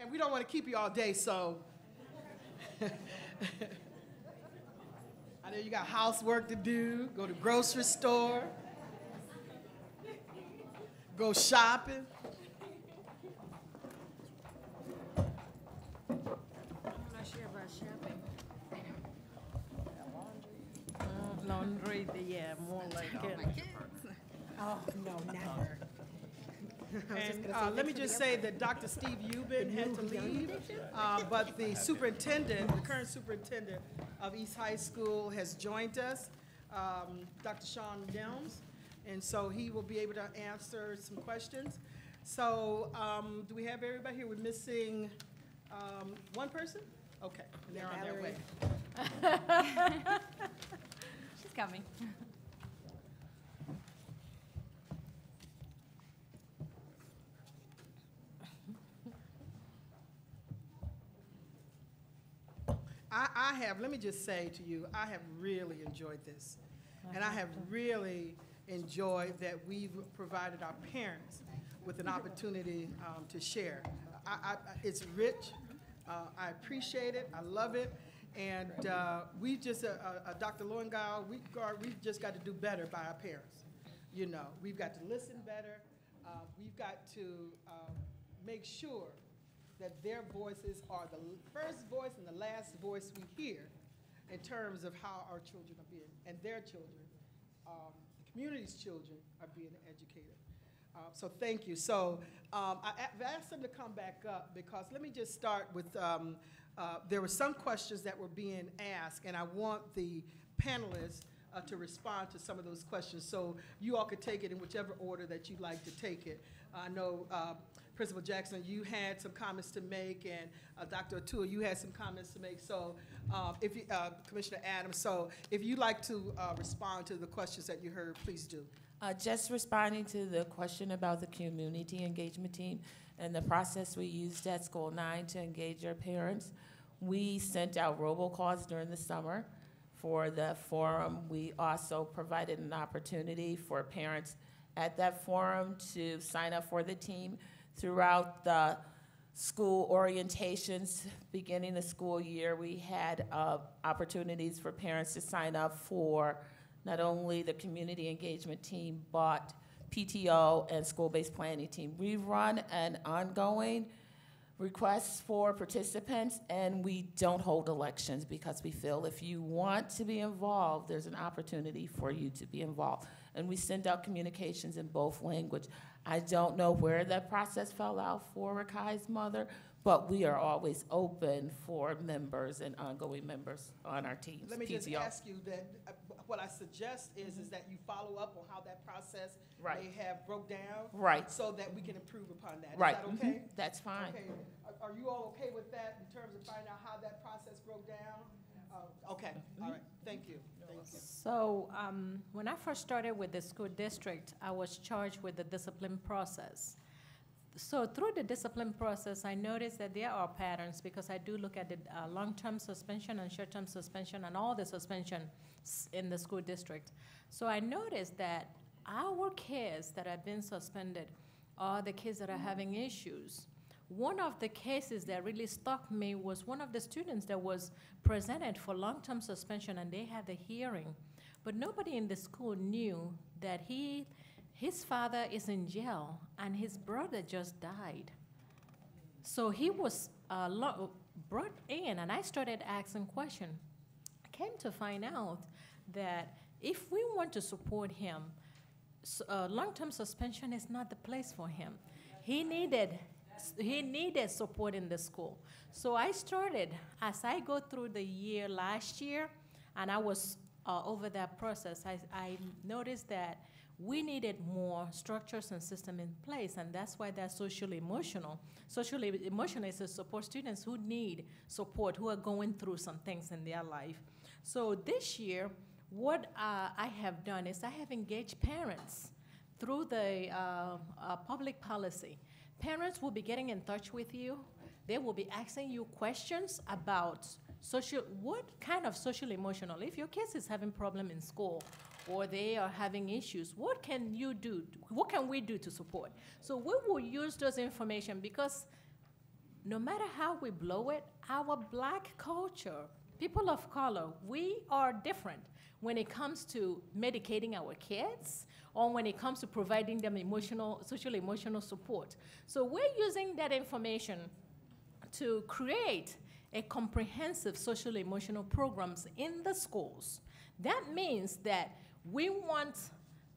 And we don't want to keep you all day, so I know you got housework to do, go to grocery store, go shopping. I'm not sure about shopping. Laundry, yeah, more like it. Oh, no, never. And let me just say that Dr. Steve Eubin had to leave, but the superintendent, the current superintendent of East High School has joined us, Dr. Sean Nelms, and so he will be able to answer some questions. So do we have everybody here? We're missing one person? Okay, and they're on their way. She's coming. I have, let me just say to you, I have really enjoyed this. And I have really enjoyed that we've provided our parents with an opportunity to share. It's rich. I appreciate it. I love it. And we just, Dr. Lowengal, we've just got to do better by our parents. You know, we've got to listen better. We've got to make sure that their voices are the first voice and the last voice we hear in terms of how our children are being, and their children, the community's children are being educated. So thank you. So I've asked them to come back up because let me just start with, there were some questions that were being asked, and I want the panelists to respond to some of those questions. So you all could take it in whichever order that you'd like to take it. I know Principal Jackson, you had some comments to make, and Dr. O'Toole, you had some comments to make. So if you, Commissioner Adams, so if you'd like to respond to the questions that you heard, please do. Just responding to the question about the community engagement team and the process we used at School 9 to engage your parents. We sent out robocalls during the summer for the forum. We also provided an opportunity for parents at that forum to sign up for the team. Throughout the school orientations, beginning the school year, we had opportunities for parents to sign up for not only the community engagement team, but PTO and school-based planning team. We run an ongoing request for participants, and we don't hold elections because we feel if you want to be involved, there's an opportunity for you to be involved. And we send out communications in both language. I don't know where that process fell out for Rakai's mother, but we are always open for members and ongoing members on our teams. Let me just ask you that what I suggest is that you follow up on how that process may have broke down, so that we can improve upon that. Is that okay? That's fine. Okay. Are you all okay with that in terms of finding out how that process broke down? Okay. All right. Thank you. Thank you. So when I first started with the school district, I was charged with the discipline process. So through the discipline process, I noticed that there are patterns because I do look at the long-term suspension and short-term suspension and all the suspension in the school district. So I noticed that our kids that have been suspended are the kids that are having issues. One of the cases that really struck me was one of the students that was presented for long-term suspension, and they had the hearing. But nobody in the school knew that his father is in jail, and his brother just died. So he was brought in, and I started asking questions. I came to find out that if we want to support him, long-term suspension is not the place for him. He needed support in the school. So I started, as I go through the year last year, and I was over that process, I noticed that we needed more structures and system in place, and that's why that's social emotional. Social emotional is to support students who need support, who are going through some things in their life. So this year, what I have done is I have engaged parents through the public policy. Parents will be getting in touch with you. They will be asking you questions about what kind of social emotional. If your kids is having problem in school or they are having issues, what can you do? What can we do to support? So we will use those information because no matter how we blow it, our Black culture, people of color, we are different when it comes to medicating our kids or when it comes to providing them social emotional support. So we're using that information to create a comprehensive social emotional programs in the schools. That means that we want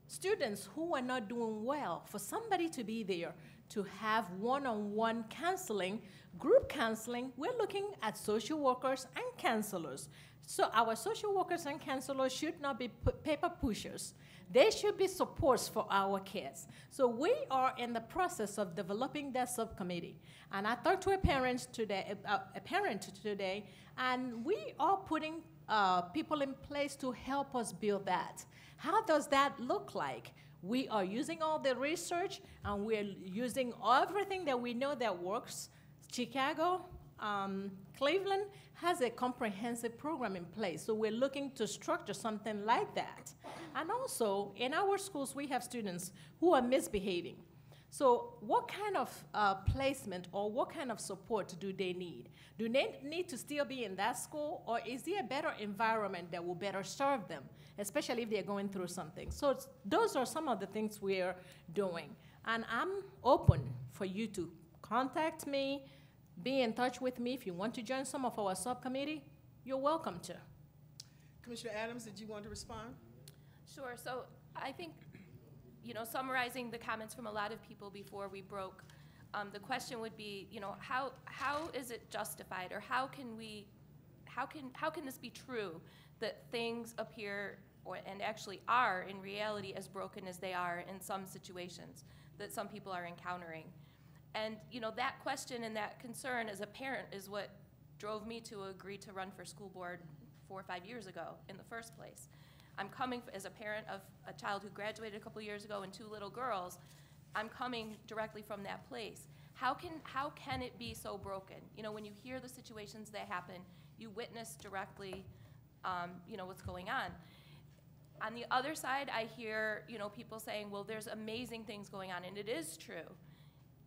students who are not doing well, for somebody to be there to have one-on-one counseling, group counseling. We're looking at social workers and counselors. So our social workers and counselors should not be paper pushers. They should be supports for our kids. So we are in the process of developing that subcommittee. And I talked to a parent today, and we are putting people in place to help us build that. How does that look like? We are using all the research, and we're using everything that we know that works. Chicago, Cleveland has a comprehensive program in place, so we're looking to structure something like that. And also, in our schools, we have students who are misbehaving. So what kind of placement or what kind of support do they need? Do they need to still be in that school, or is there a better environment that will better serve them, especially if they're going through something? So those are some of the things we're doing. And I'm open for you to contact me, be in touch with me. If you want to join some of our subcommittee, you're welcome to. Commissioner Adams, did you want to respond? Sure. So I think, summarizing the comments from a lot of people before we broke, the question would be, how is it justified, or how can this be true that things appear and actually are in reality as broken as they are in some situations that some people are encountering? And that question and that concern as a parent is what drove me to agree to run for school board 4 or 5 years ago in the first place. I'm coming as a parent of a child who graduated a couple years ago and 2 little girls. I'm coming directly from that place. How can it be so broken? When you hear the situations that happen, you witness directly, what's going on. On the other side, I hear, people saying, well, there's amazing things going on, and it is true.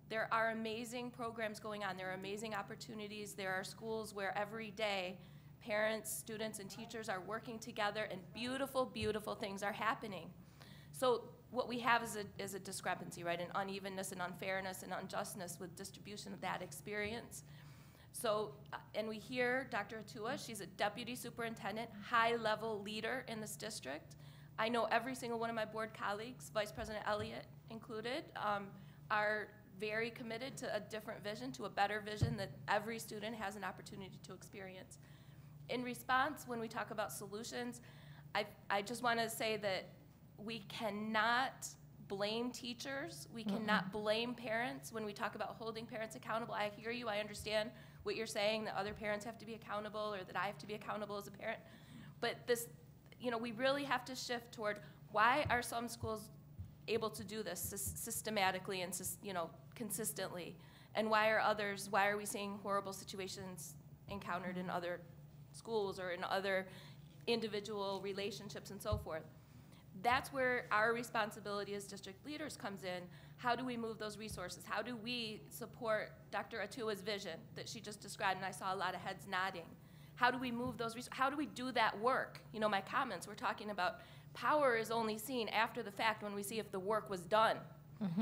There are amazing programs going on. There are amazing opportunities. There are schools where every day parents, students, and teachers are working together, and beautiful, beautiful things are happening. So what we have is a discrepancy, right? An unevenness and unfairness and unjustness with distribution of that experience. So, and we hear Dr. Atua, she's a deputy superintendent, high-level leader in this district. I know every single one of my board colleagues, Vice President Elliott included, are very committed to a different vision, to a better vision that every student has an opportunity to experience. In response, when we talk about solutions, I just want to say that we cannot blame teachers. We cannot blame parents when we talk about holding parents accountable. I hear you. I understand what you're saying, that other parents have to be accountable, or that I have to be accountable as a parent. But this, we really have to shift toward, why are some schools able to do this systematically and consistently, and why are we seeing horrible situations encountered in other schools or in other individual relationships and so forth? That's where our responsibility as district leaders comes in. How do we move those resources? How do we support Dr. Atua's vision that she just described, and I saw a lot of heads nodding? How do we move those resources? How do we do that work? My comments were talking about power is only seen after the fact, when we see if the work was done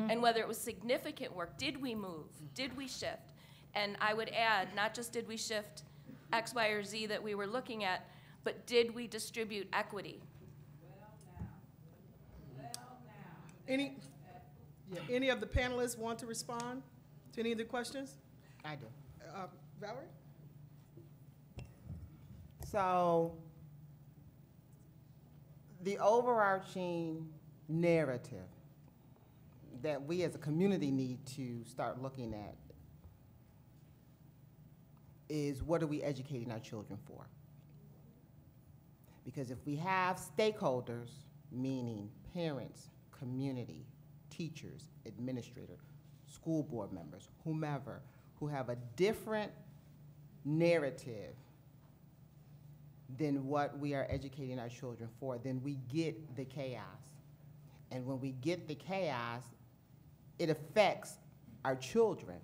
and whether it was significant work. Did we move? Did we shift? And I would add, not just did we shift X, Y, or Z that we were looking at, but did we distribute equity? Any of the panelists want to respond to any of the questions? I do. Valerie? So the overarching narrative that we as a community need to start looking at is, what are we educating our children for? Because if we have stakeholders, meaning parents, community, teachers, administrators, school board members, whomever, who have a different narrative than what we are educating our children for, then we get the chaos. And when we get the chaos, it affects our children.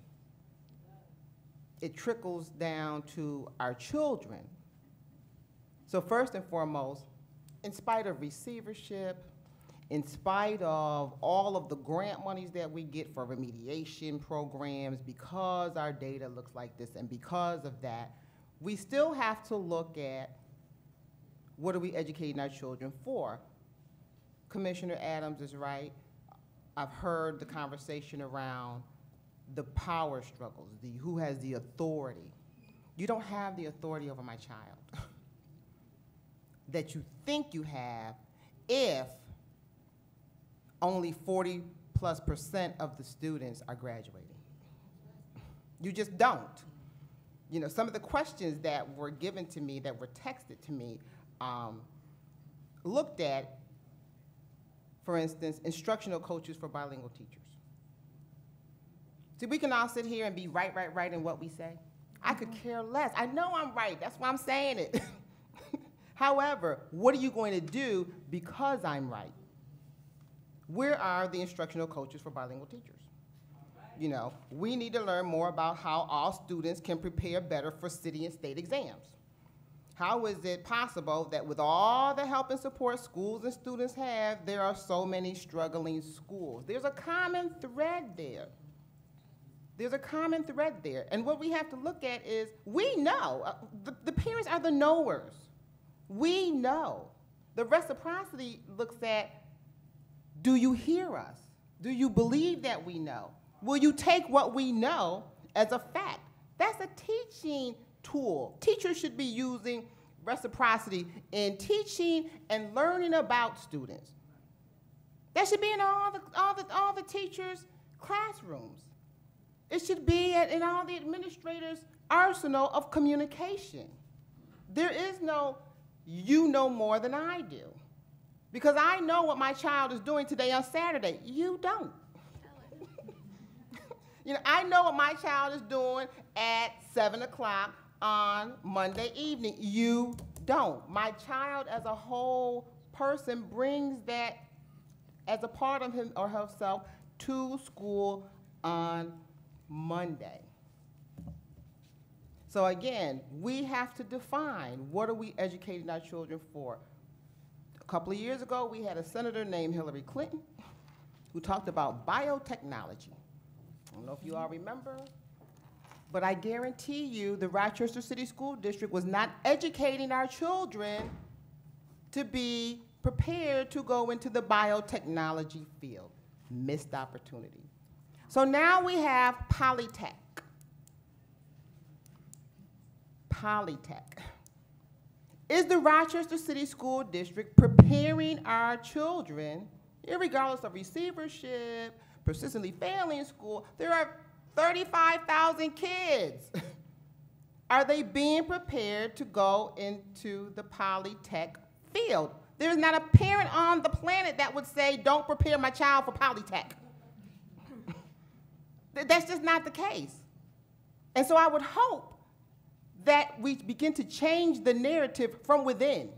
it trickles down to our children. So first and foremost, in spite of receivership, in spite of all of the grant monies that we get for remediation programs, because our data looks like this and because of that, we still have to look at what are we educating our children for. Commissioner Adams is right. I've heard the conversation around the power struggles, who has the authority. You don't have the authority over my child that you think you have if only 40+% of the students are graduating. You just don't. You know, some of the questions that were given to me, that were texted to me, looked at, for instance, instructional coaches for bilingual teachers. See, we can all sit here and be right in what we say. I could care less. I know I'm right. That's why I'm saying it. However, what are you going to do because I'm right? Where are the instructional coaches for bilingual teachers? You know, we need to learn more about how all students can prepare better for city and state exams. How is it possible that with all the help and support schools and students have, there are so many struggling schools? There's a common thread there. There's a common thread there. And what we have to look at is, we know, the parents are the knowers. We know. The reciprocity looks at, do you hear us? Do you believe that we know? Will you take what we know as a fact? That's a teaching tool. Teachers should be using reciprocity in teaching and learning about students. That should be in all the teachers' classrooms. It should be in all the administrators' arsenal of communication. There is no, you know more than I do. Because I know what my child is doing today on Saturday. You don't. You know, I know what my child is doing at 7 o'clock on Monday evening. You don't. My child as a whole person brings that as a part of him or herself to school on Monday. So again, we have to define, what are we educating our children for? A couple of years ago, we had a senator named Hillary Clinton who talked about biotechnology. I don't know if you all remember, but I guarantee you the Rochester City School District was not educating our children to be prepared to go into the biotechnology field. Missed opportunity. So now we have Polytech. Polytech. Is the Rochester City School District preparing our children, irregardless of receivership, persistently failing school? There are 35,000 kids. Are they being prepared to go into the Polytech field? There's not a parent on the planet that would say, don't prepare my child for Polytech. That's just not the case. And so I would hope that we begin to change the narrative from within.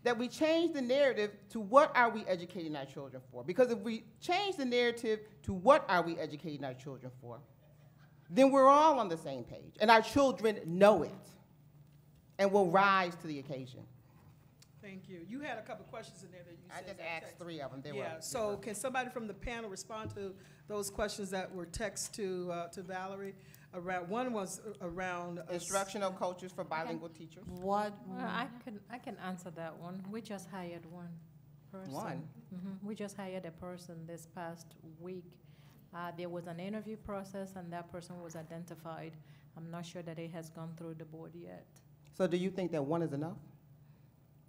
That we change the narrative to what are we educating our children for? Because if we change the narrative to what are we educating our children for, then we're all on the same page, and our children know it and will rise to the occasion. Thank you. You had a couple questions in there that you I said. just that asked text. 3 of them. So can somebody from the panel respond to those questions that were text to Valerie? One was around Instructional coaches for bilingual teachers. What? Well, I can answer that one. We just hired one person. One? We just hired a person this past week. There was an interview process, and that person was identified. I'm not sure that it has gone through the board yet. So do you think that one is enough?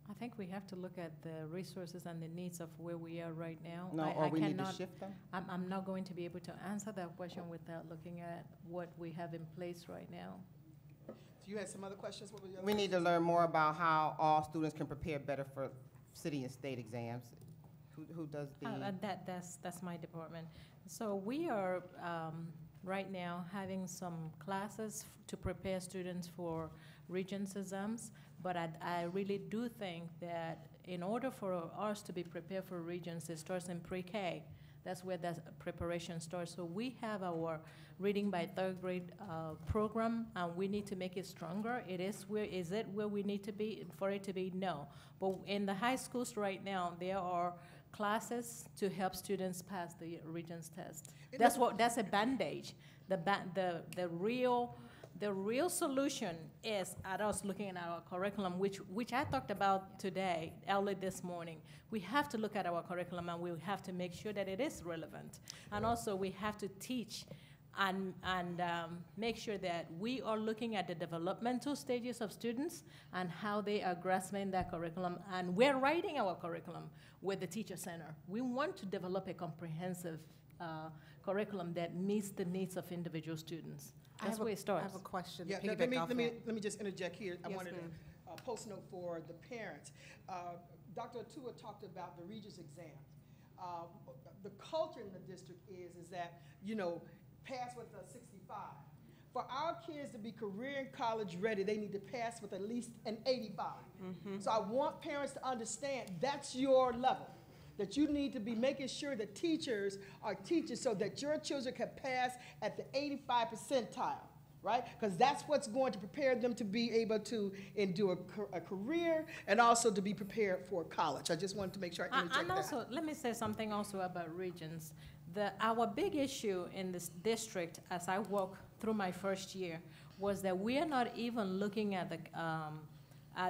I think we have to look at the resources and the needs of where we are right now. No, or we need to shift them? I'm not going to be able to answer that question without looking at what we have in place right now. You had some other questions? What were your other We need to learn more about how all students can prepare better for city and state exams. Who does the? That's my department. So we are right now having some classes to prepare students for Regents exams, but I really do think that in order for us to be prepared for Regents, it starts in pre-K. That's where that preparation starts. So we have our reading by third grade program, and we need to make it stronger. Is it where we need to be for it to be? No. But in the high schools right now, there are classes to help students pass the Regents test. That's a bandage. The real solution is at us looking at our curriculum, which I talked about today, early this morning. We have to look at our curriculum, and we have to make sure that it is relevant. And also we have to teach and make sure that we are looking at the developmental stages of students and how they are grasping that curriculum. And we're writing our curriculum with the Teacher Center. We want to develop a comprehensive curriculum that meets the needs of individual students. That's where it starts. I have a question. Yeah, to let piggyback off that. me just interject here. I Yes, wanted ma'am. a post note for the parents. Dr. Atua talked about the Regents exam. The culture in the district is that, pass with a 65. For our kids to be career and college ready, they need to pass with at least an 85. So I want parents to understand that's your level, that you need to be making sure that teachers are teaching so that your children can pass at the 85 percentile, right? Because that's what's going to prepare them to be able to endure a career and also to be prepared for college. I just wanted to make sure I interject And that. also, let me say something also about Regents. Our big issue in this district, as I walk through my first year, was that we are not even looking at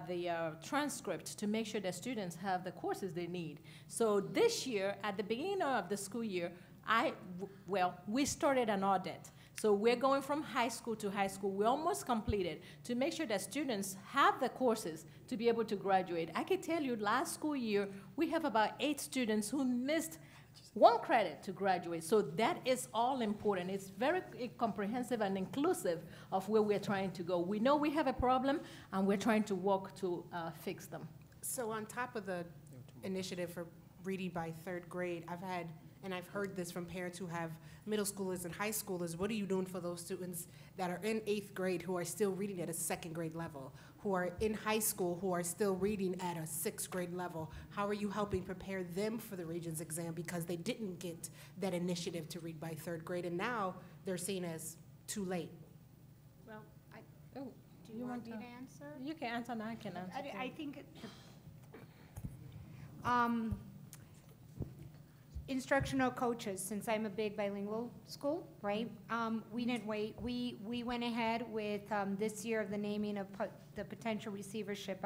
the transcript to make sure that students have the courses they need. So this year, at the beginning of the school year, we started an audit. So we're going from high school to high school. We almost completed to make sure that students have the courses to be able to graduate. I can tell you last school year, we have about 8 students who missed 1 credit to graduate. So that is all important. It's very comprehensive and inclusive of where we're trying to go. We know we have a problem, and we're trying to work to fix them. So on top of the initiative for reading by third grade, I've heard this from parents who have middle schoolers and high schoolers, what are you doing for those students that are in 8th grade who are still reading at a 2nd grade level, who are in high school who are still reading at a 6th grade level? How are you helping prepare them for the Regents exam because they didn't get that initiative to read by 3rd grade, and now they're seen as too late? Well, Oh, do you want me to answer? You can answer, and I can answer. I too. think instructional coaches, since I'm a big bilingual school, right? We didn't wait. We went ahead with this year of the naming of the potential receivership.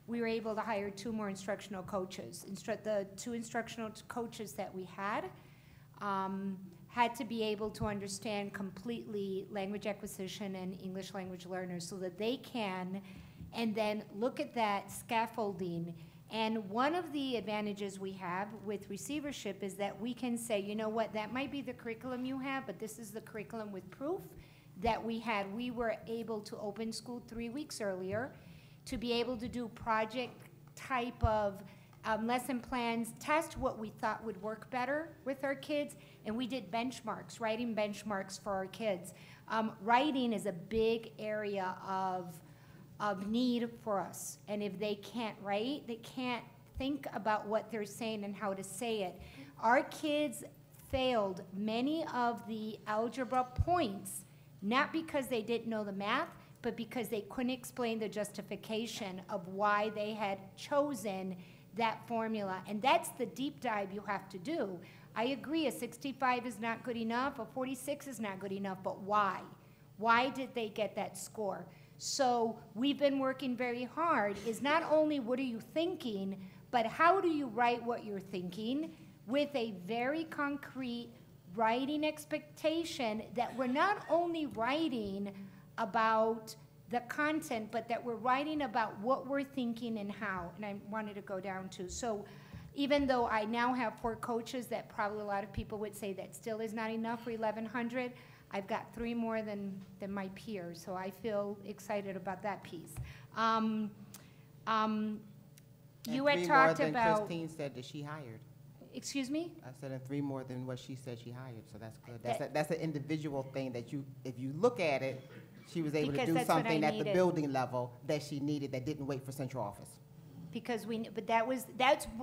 We were able to hire 2 more instructional coaches. The 2 instructional coaches that we had to be able to understand completely language acquisition and English language learners so that they can, and then look at that scaffolding. And one of the advantages we have with receivership is that we can say, you know what, that might be the curriculum you have, but this is the curriculum with proof that we had. We were able to open school 3 weeks earlier to be able to do project type of lesson plans, test what we thought would work better with our kids, and we did benchmarks, writing benchmarks for our kids. Writing is a big area of need for us. And if they can't write, they can't think about what they're saying and how to say it. Our kids failed many of the algebra points, not because they didn't know the math, but because they couldn't explain the justification of why they had chosen that formula. And that's the deep dive you have to do. I agree, a 65 is not good enough, a 46 is not good enough, but why? Why did they get that score? So we've been working very hard, is not only what are you thinking, but how do you write what you're thinking with a very concrete writing expectation that we're not only writing about the content, but that we're writing about what we're thinking and how. And I wanted to go down to. So even though I now have 4 coaches that probably a lot of people would say that still is not enough for 1,100, I've got 3 more than my peers, so I feel excited about that piece. You had talked about. 3 more than Christine said that she hired. Excuse me? I said, and 3 more than what she said she hired, so that's good. That's an individual thing that if you look at it, she was able to Because do that's what I something at the needed. building level that she needed that didn't wait for central office. because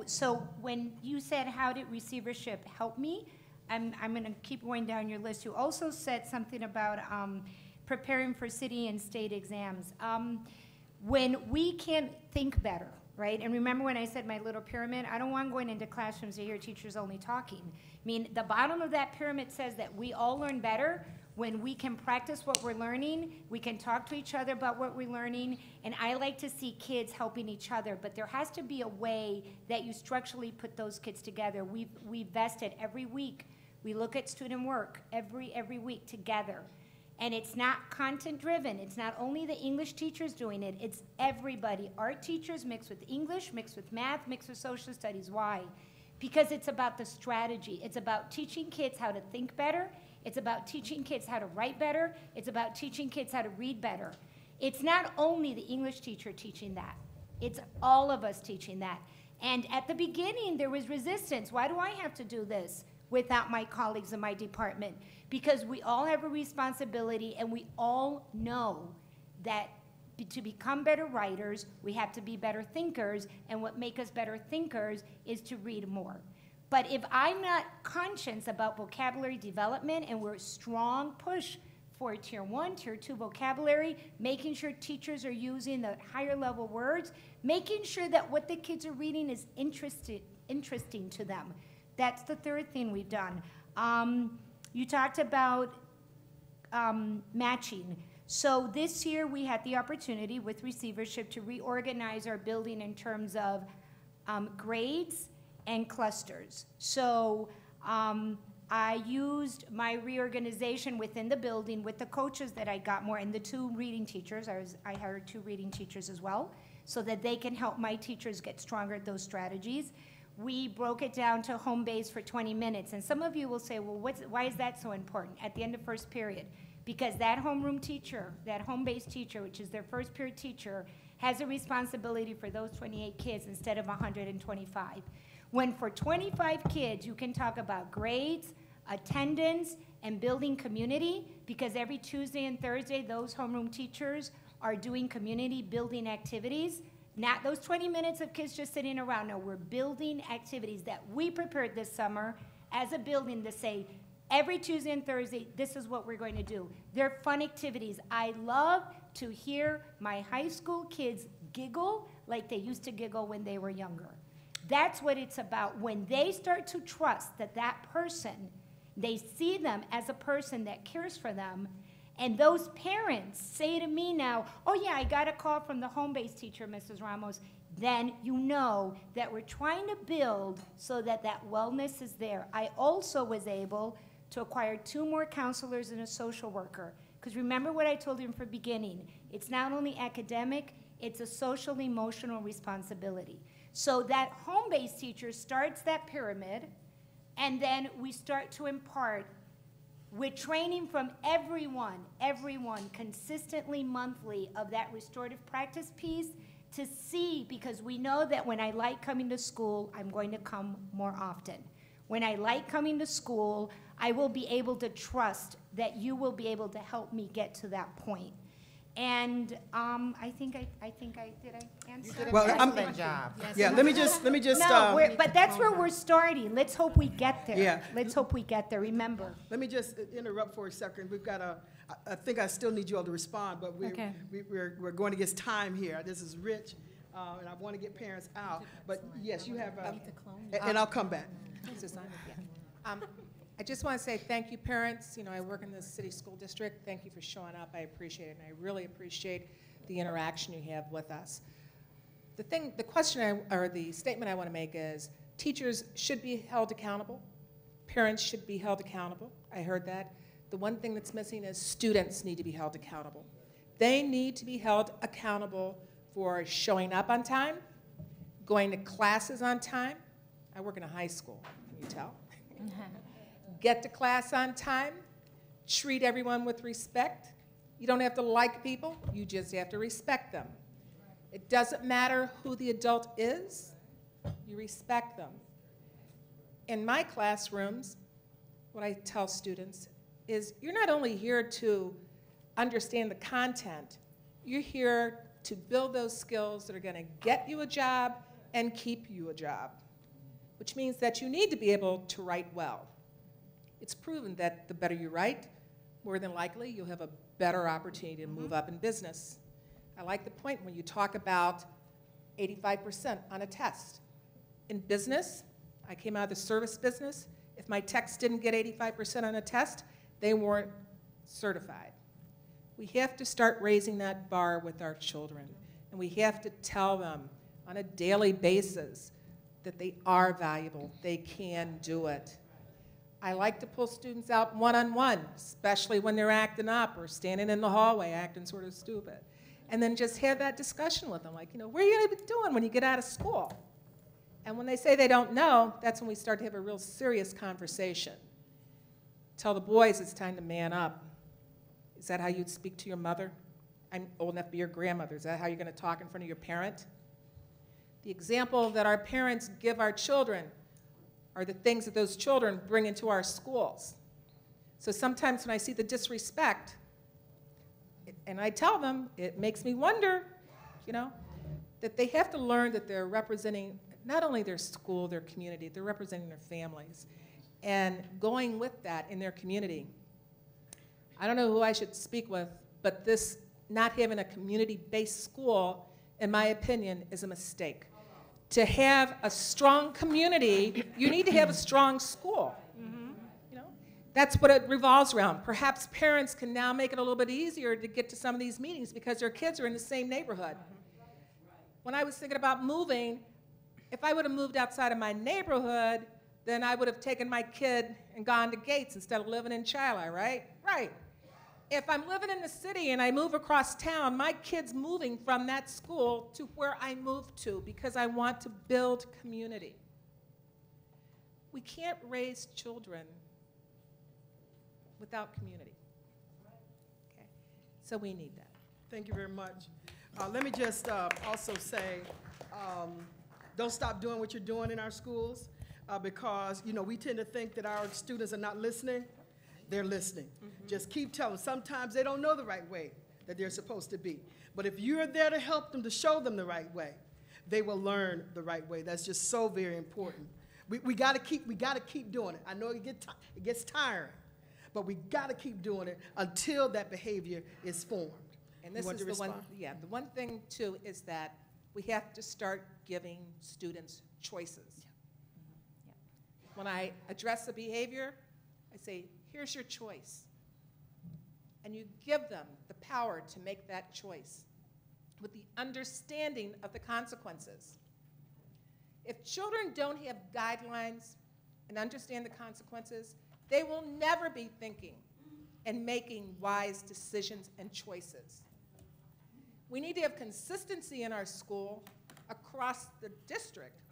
so when you said, how did receivership help me? I'm gonna keep going down your list. You also said something about preparing for city and state exams. When we can think better, right? And remember when I said my little pyramid? I don't want going into classrooms to hear teachers only talking. I mean, the bottom of that pyramid says that we all learn better when we can practice what we're learning, we can talk to each other about what we're learning, and I like to see kids helping each other, but there has to be a way that you structurally put those kids together. We've vested every week. We look at student work every week together. And it's not content driven. It's not only the English teachers doing it, it's everybody. Art teachers mixed with English, mixed with math, mixed with social studies. Why? Because it's about the strategy. It's about teaching kids how to think better. It's about teaching kids how to write better. It's about teaching kids how to read better. It's not only the English teacher teaching that. It's all of us teaching that. And at the beginning, there was resistance. Why do I have to do this without my colleagues in my department? Because we all have a responsibility, and we all know that to become better writers, we have to be better thinkers, and what makes us better thinkers is to read more. But if I'm not conscious about vocabulary development, and we're a strong push for Tier 1, Tier 2 vocabulary, making sure teachers are using the higher level words, making sure that what the kids are reading is interesting to them. That's the third thing we've done. You talked about matching. So this year we had the opportunity with receivership to reorganize our building in terms of grades and clusters. So I used my reorganization within the building with the coaches that I got more, and the 2 reading teachers. I hired 2 reading teachers as well, so that they can help my teachers get stronger at those strategies. We broke it down to home base for 20 minutes. And some of you will say, well, why is that so important at the end of first period? Because that homeroom teacher, that home-based teacher, which is their first period teacher, has a responsibility for those 28 kids instead of 125. When for 25 kids, you can talk about grades, attendance, and building community, because every Tuesday and Thursday, those homeroom teachers are doing community building activities. Not those 20 minutes of kids just sitting around. No, we're building activities that we prepared this summer as a building to say, every Tuesday and Thursday, this is what we're going to do. They're fun activities. I love to hear my high school kids giggle like they used to giggle when they were younger. That's what it's about. When they start to trust that that person, they see them as a person that cares for them, and those parents say to me now, oh yeah, I got a call from the home-based teacher, Mrs. Ramos, then you know that we're trying to build so that that wellness is there. I also was able to acquire 2 more counselors and a social worker. Because remember what I told you from the beginning, it's not only academic, it's a social emotional responsibility. So that home-based teacher starts that pyramid, and then we start to impart with training from everyone, consistently monthly of that restorative practice piece to see, because we know that when I like coming to school, I'm going to come more often. When I like coming to school, I will be able to trust that you will be able to help me get to that point. And I think I did I answer? You did Well, an I'm- excellent job. Yeah, let me just, No, but that's where we're starting. Let's hope we get there. Yeah. Let's hope we get there, remember. let me just interrupt for a second. We've got I think I still need you all to respond, but Okay. we're going against time here. This is rich, and I want to get parents out. But yes, you have, and I'll come back. I just want to say thank you, parents. You know, I work in the city school district. Thank you for showing up. I appreciate it, and I really appreciate the interaction you have with us. The question or the statement I want to make is teachers should be held accountable. Parents should be held accountable. I heard that. The one thing that's missing is students need to be held accountable. They need to be held accountable for showing up on time, going to classes on time. I work in a high school, can you tell? Get to class on time, treat everyone with respect. You don't have to like people, you just have to respect them. It doesn't matter who the adult is, you respect them. In my classrooms, what I tell students is you're not only here to understand the content, you're here to build those skills that are going to get you a job and keep you a job, which means that you need to be able to write well. It's proven that the better you write, more than likely you'll have a better opportunity to move up in business. I like the point when you talk about 85% on a test. In business, I came out of the service business. If my techs didn't get 85% on a test, they weren't certified. We have to start raising that bar with our children, and we have to tell them on a daily basis that they are valuable, they can do it. I like to pull students out one-on-one, especially when they're acting up or standing in the hallway acting sort of stupid, and then just have that discussion with them, like, you know, what are you going to be doing when you get out of school? And when they say they don't know, that's when we start to have a real serious conversation. Tell the boys it's time to man up. Is that how you'd speak to your mother? I'm old enough to be your grandmother. Is that how you're going to talk in front of your parent? The example that our parents give our children are the things that those children bring into our schools. So sometimes when I see the disrespect, and I tell them, it makes me wonder, you know, that they have to learn that they're representing not only their school, their community, they're representing their families. And going with that in their community. I don't know who I should speak with, but this not having a community-based school, in my opinion, is a mistake. To have a strong community, you need to have a strong school. You know, that's what it revolves around. Perhaps parents can now make it a little bit easier to get to some of these meetings because their kids are in the same neighborhood. When I was thinking about moving, if I would have moved outside of my neighborhood, then I would have taken my kid and gone to Gates instead of living in Shiloh, right? Right. If I'm living in the city and I move across town, my kid's moving from that school to where I moved to because I want to build community. We can't raise children without community. Okay? So we need that. Thank you very much. Let me just also say, don't stop doing what you're doing in our schools because, you know, we tend to think that our students are not listening. They're listening. Just keep telling them. Sometimes they don't know the right way that they're supposed to be. But if you're there to help them, to show them the right way, they will learn the right way. That's just so very important. We got to keep doing it. I know it gets tiring, but we got to keep doing it until that behavior is formed. And this is the one, the one thing too is that we have to start giving students choices. When I address the behavior, I say, here's your choice. And you give them the power to make that choice with the understanding of the consequences. If children don't have guidelines and understand the consequences, they will never be thinking and making wise decisions and choices. We need to have consistency in our school across the district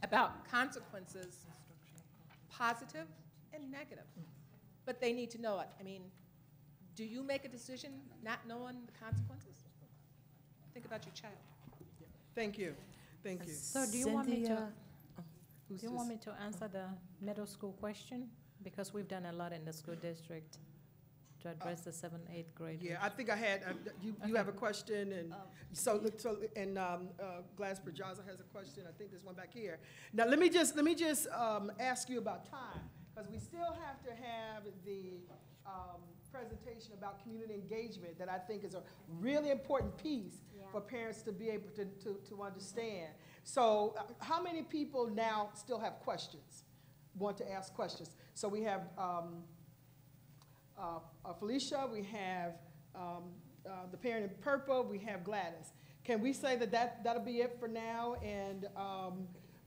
about consequences, positive and negative. But they need to know it. I mean, do you make a decision not knowing the consequences? Think about your child. Thank you. Thank you. So do you want me to answer the middle school question? Because we've done a lot in the school district to address the 7th, 8th grade. Yeah, I think I had, you have a question, and Glass Prajaza has a question. I think there's one back here. Now, let me just ask you about time, because we still have to have the presentation about community engagement that I think is a really important piece for parents to be able to understand. So how many people now still have questions, want to ask questions? So we have Felicia, we have the parent in purple, we have Gladys. Can we say that'll be it for now, and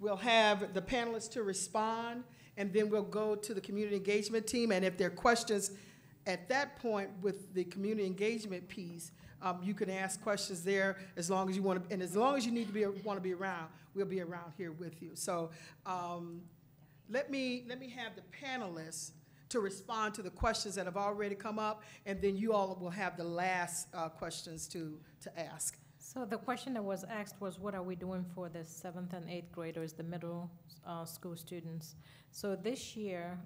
we'll have the panelists to respond, and then we'll go to the community engagement team, and if there are questions at that point with the community engagement piece, you can ask questions there as long as you want to, and as long as you want to be around, we'll be around here with you. So let me have the panelists to respond to the questions that have already come up, and then you all will have the last questions to ask. So the question that was asked was, what are we doing for the 7th and 8th graders, the middle school students? So this year,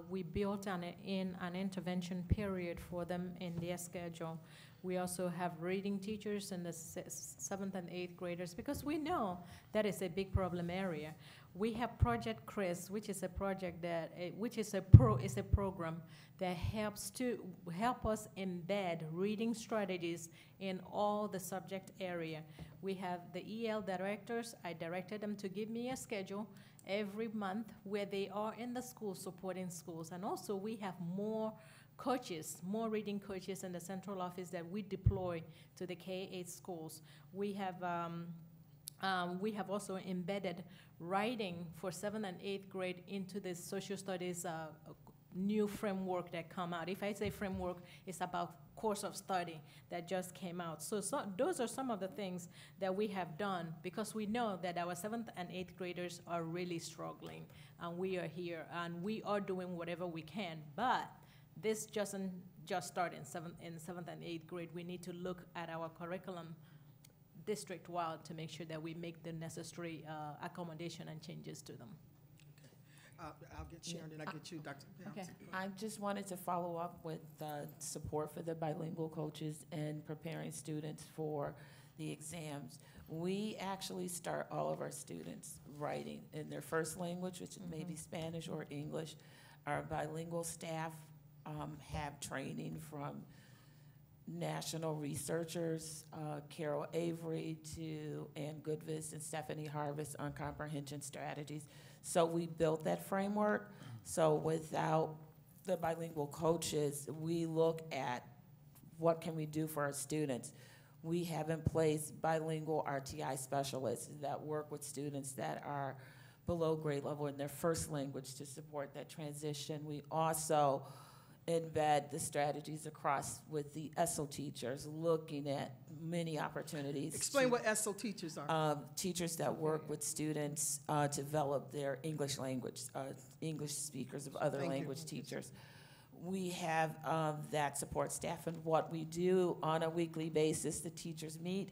we built in an intervention period for them in their schedule. We also have reading teachers in the 7th and 8th graders, because we know that is a big problem area. We have Project Chris, which is a project that, which is a program that help us embed reading strategies in all the subject area. We have the EL directors. I directed them to give me a schedule every month where they are in the school supporting schools. And also we have more coaches, more reading coaches in the central office that we deploy to the K-8 schools. We have also embedded writing for 7th and 8th grade into the social studies new framework that come out. If I say framework, it's about course of study that just came out. So those are some of the things that we have done, because we know that our 7th and 8th graders are really struggling, and we are here, and we are doing whatever we can. But this doesn't just start in 7th and 8th grade. We need to look at our curriculum district-wide to make sure that we make the necessary accommodation and changes to them. I'll get Sharon, and I'll get you, Dr. Okay. I just wanted to follow up with support for the bilingual coaches and preparing students for the exams. We actually start all of our students writing in their first language, which may be Spanish or English. Our bilingual staff have training from national researchers, Carol Avery to Ann Goodvis and Stephanie Harvest on comprehension strategies. So we built that framework. So without the bilingual coaches, we look at what can we do for our students. We have in place bilingual RTI specialists that work with students that are below grade level in their first language to support that transition. We also embed the strategies across with the ESL teachers, looking at many opportunities. Explain what ESL teachers are. Teachers that work with students to develop their English language, English speakers of other language teachers. We have that support staff, and what we do on a weekly basis, the teachers meet.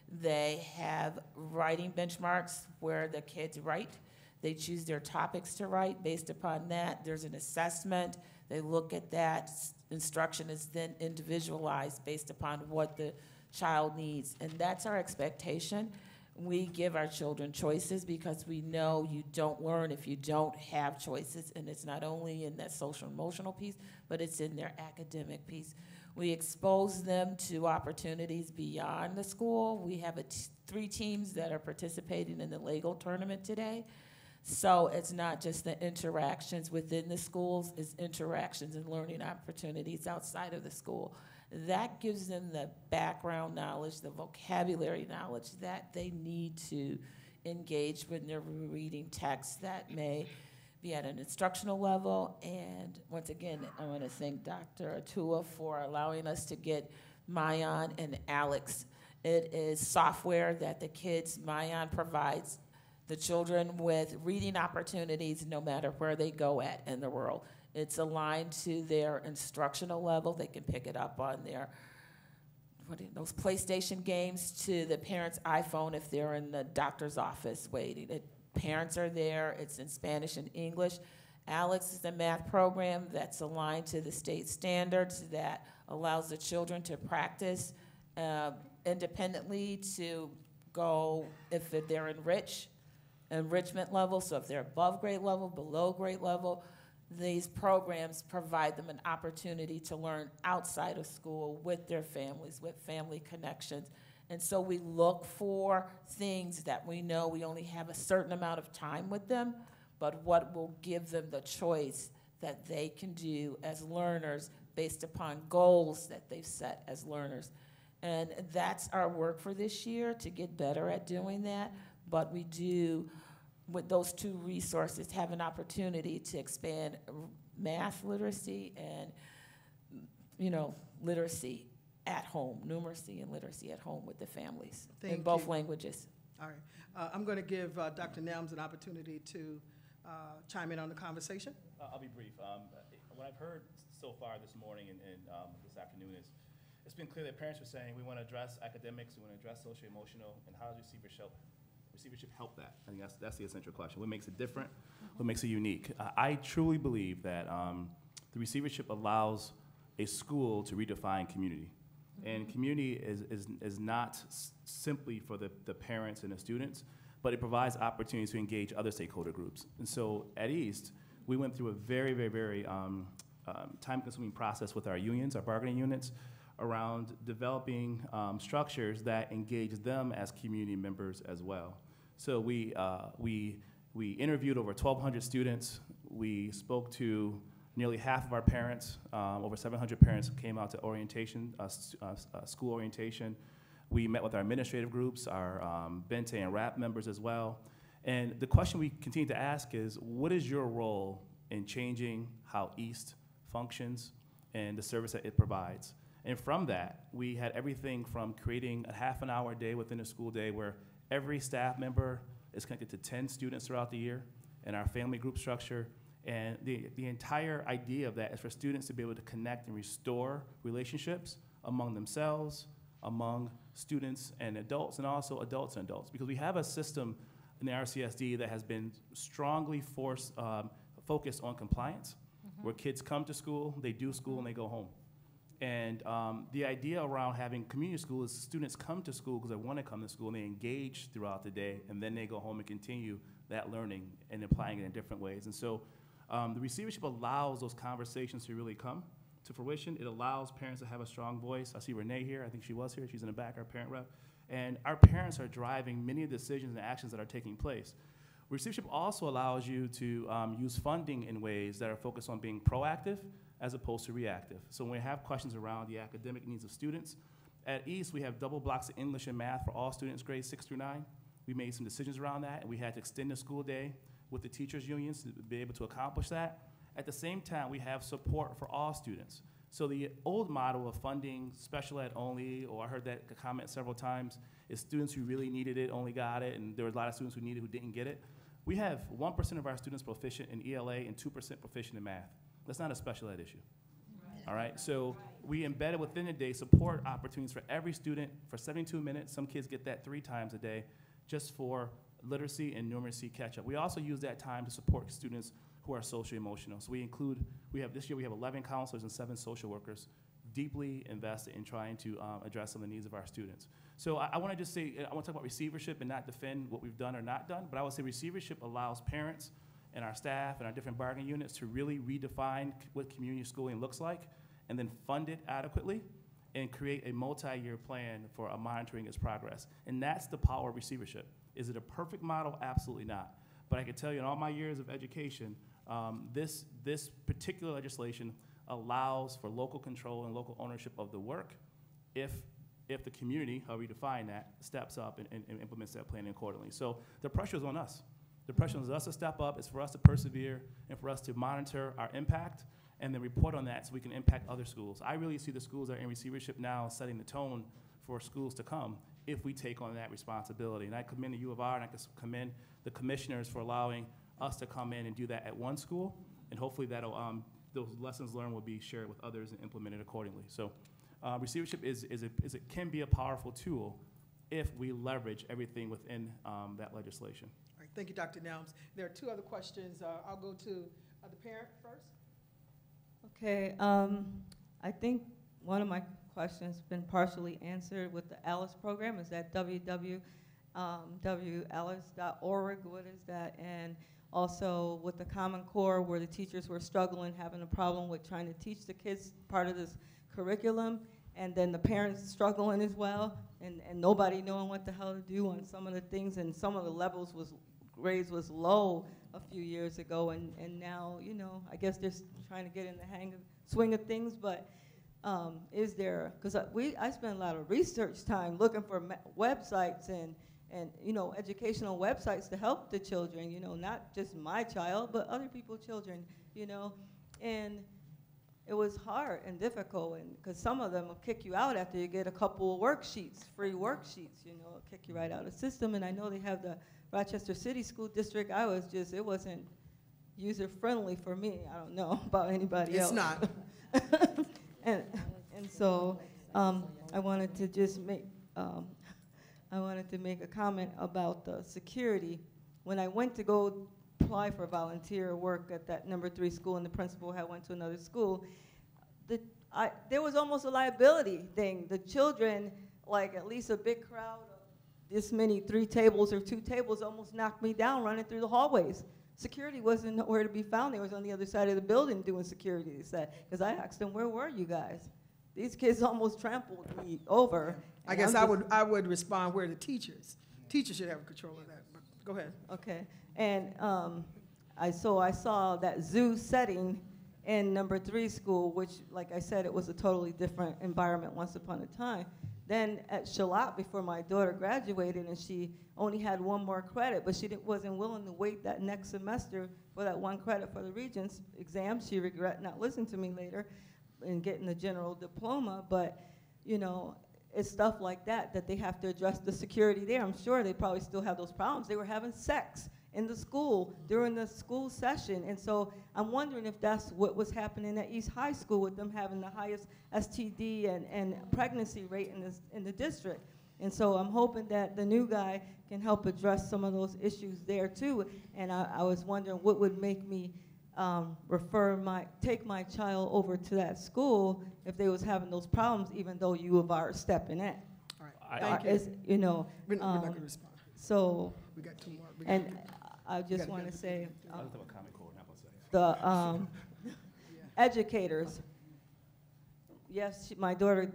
They have writing benchmarks where the kids write. They choose their topics to write. Based upon that, there's an assessment. They look at that. Instruction is then individualized based upon what the child needs. And that's our expectation. We give our children choices because we know you don't learn if you don't have choices. And it's not only in that social emotional piece, but it's in their academic piece. We expose them to opportunities beyond the school. We have 3 teams that are participating in the Lego tournament today. So it's not just the interactions within the schools, it's interactions and learning opportunities outside of the school. That gives them the background knowledge, the vocabulary knowledge that they need to engage when they're reading texts that may be at an instructional level. And once again, I want to thank Dr. Atua for allowing us to get Mayan and Alex. It is software that the kids, Mayan provides the children with reading opportunities no matter where they go at in the world. It's aligned to their instructional level. They can pick it up on their, those PlayStation games, to the parent's iPhone if they're in the doctor's office waiting. Parents are there. It's in Spanish and English. Alex is a math program that's aligned to the state standards that allows the children to practice independently to go, if they're enrichment level, so if they're above grade level, below grade level, these programs provide them an opportunity to learn outside of school with their families, with family connections. And so we look for things that we know we only have a certain amount of time with them, but what will give them the choice that they can do as learners based upon goals that they've set as learners. And that's our work for this year, to get better at doing that. But we do, with those 2 resources, have an opportunity to expand math literacy and, literacy at home, numeracy and literacy at home with the families in both languages. All right. I'm going to give Dr. Nelms an opportunity to chime in on the conversation. I'll be brief. What I've heard so far this morning and this afternoon is, it's been clear that parents are saying we want to address academics, we want to address socio-emotional, and how does receivership help that? I think that's the essential question. What makes it different? What makes it unique? I truly believe that the receivership allows a school to redefine community. And community is not simply for the parents and the students, but it provides opportunities to engage other stakeholder groups. And so at East, we went through a very, very, very time-consuming process with our unions, our bargaining units, around developing structures that engage them as community members as well. So we interviewed over 1,200 students. We spoke to nearly half of our parents. Over 700 parents came out to orientation, school orientation. We met with our administrative groups, our Bente and RAP members as well. And the question we continue to ask is, what is your role in changing how East functions and the service that it provides? And from that, we had everything from creating a half an hour a day within a school day where every staff member is connected to 10 students throughout the year in our family group structure. And the entire idea of that is for students to be able to connect and restore relationships among themselves, among students and adults, and also adults and adults. Because we have a system in the RCSD that has been strongly focused on compliance, where kids come to school, they do school, and they go home. And the idea around having community school is students come to school because they want to come to school and they engage throughout the day, and then they go home and continue that learning and applying it in different ways. And so the receivership allows those conversations to really come to fruition. It allows parents to have a strong voice. I see Renee here. I think she was here. She's in the back, our parent rep. And our parents are driving many of the decisions and actions that are taking place. Receivership also allows you to use funding in ways that are focused on being proactive as opposed to reactive. So when we have questions around the academic needs of students, at East we have double blocks of English and math for all students grades 6 through 9. We made some decisions around that, and we had to extend the school day with the teachers' unions to be able to accomplish that. At the same time, we have support for all students. So the old model of funding special ed only, or I heard that comment several times, is students who really needed it only got it, and there were a lot of students who needed it who didn't get it. We have 1% of our students proficient in ELA and 2% proficient in math. That's not a special ed issue. All right, so we embedded within the day support opportunities for every student for 72 minutes. Some kids get that 3 times a day just for literacy and numeracy catch up. We also use that time to support students who are socially emotional. So this year we have 11 counselors and 7 social workers deeply invested in trying to address some of the needs of our students. So I want to just say, I want to talk about receivership and not defend what we've done or not done, but I would say receivership allows parents and our staff and our different bargaining units to really redefine what community schooling looks like and then fund it adequately and create a multi-year plan for monitoring its progress. And that's the power of receivership. Is it a perfect model? Absolutely not. But I can tell you in all my years of education, this particular legislation allows for local control and local ownership of the work if the community, how we define that, steps up and implements that plan accordingly. So the pressure is on us. The pressure is on us to step up, it's for us to persevere, and for us to monitor our impact and then report on that so we can impact other schools. I really see the schools that are in receivership now setting the tone for schools to come if we take on that responsibility. And I commend the U of R, and I commend the commissioners for allowing us to come in and do that at one school, and hopefully that'll, those lessons learned will be shared with others and implemented accordingly. So receivership can be a powerful tool if we leverage everything within that legislation. All right, thank you, Dr. Nelms. There are 2 other questions. I'll go to the parent first. Okay, I think one of my questions has been partially answered with the ALICE program. Is that www.alice.org? What is that? And also with the Common Core, where the teachers were struggling, having a problem with trying to teach the kids part of this curriculum, and then the parents struggling as well, and nobody knowing what the hell to do on some of the things, and some of the grades was low a few years ago, and now, you know, I guess they're trying to get in the swing of things, but is there, because I spent a lot of research time looking for websites and you know, educational websites to help the children, you know, not just my child, but other people's children, you know, and it was hard and difficult, and because some of them will kick you out after you get a couple of worksheets, free worksheets, you know, kick you right out of the system. And I know they have the Rochester City School District. It wasn't user-friendly for me. I don't know about anybody else. It's not. and so I wanted to just make, a comment about the security. When I went to go apply for volunteer work at that number 3 school, and the principal had went to another school, there was almost a liability thing. The children, like at least a big crowd of this many, 3 tables or 2 tables, almost knocked me down running through the hallways. Security wasn't nowhere to be found. They was on the other side of the building doing security, they said. Because I asked them, where were you guys? These kids almost trampled me over. I guess I would respond, where are the teachers? Teachers should have control of that, but go ahead. Okay, and I saw that zoo setting in number 3 school, which, like I said, it was a totally different environment once upon a time. Then at Charlotte, before my daughter graduated, and she only had 1 more credit, but she wasn't willing to wait that next semester for that 1 credit for the Regents exam. She regret not listening to me later and getting the general diploma, but, you know, it's stuff like that that they have to address the security there. I'm sure they probably still have those problems. They were having sex in the school during the school session. And so I'm wondering if that's what was happening at East High School with them having the highest STD and pregnancy rate in the district. And so I'm hoping that the new guy can help address some of those issues there too. And I was wondering what would make me take my child over to that school if they was having those problems, even though U of R is stepping in. All right, thank you. You know, We're not going to respond. so, We got 2 more. and I just want to say, I was talking about Common Core, not what's that. the educators, yes, my daughter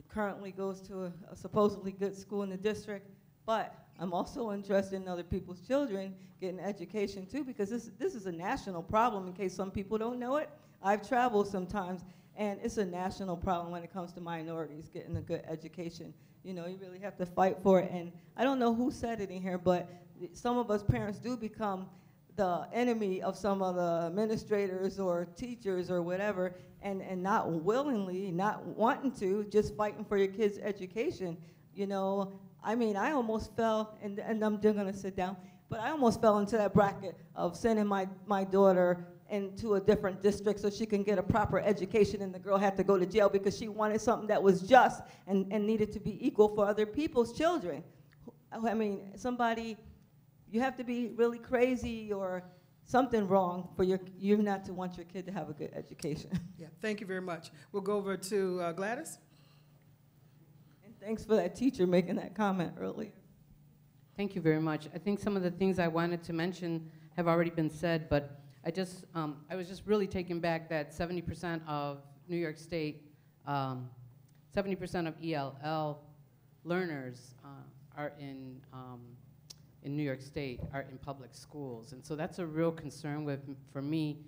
currently goes to a supposedly good school in the district, but I'm also interested in other people's children getting education too, because this is a national problem, in case some people don't know it. I've traveled sometimes, and it's a national problem when it comes to minorities getting a good education. You know, you really have to fight for it, and I don't know who said it in here, but some of us parents do become the enemy of some of the administrators or teachers or whatever, and not willingly, not wanting to, just fighting for your kids' education. You know, I mean, I almost fell, and I'm just gonna sit down, but I almost fell into that bracket of sending my daughter into a different district so she can get a proper education, and the girl had to go to jail because she wanted something that was just and needed to be equal for other people's children. I mean, you have to be really crazy or something wrong for you not to want your kid to have a good education. Yeah, thank you very much. We'll go over to Gladys. And thanks for that teacher making that comment earlier. Thank you very much. I think some of the things I wanted to mention have already been said, but I was just really taken back that 70% of New York State, 70% of ELL learners are in New York State are in public schools. And so that's a real concern for me.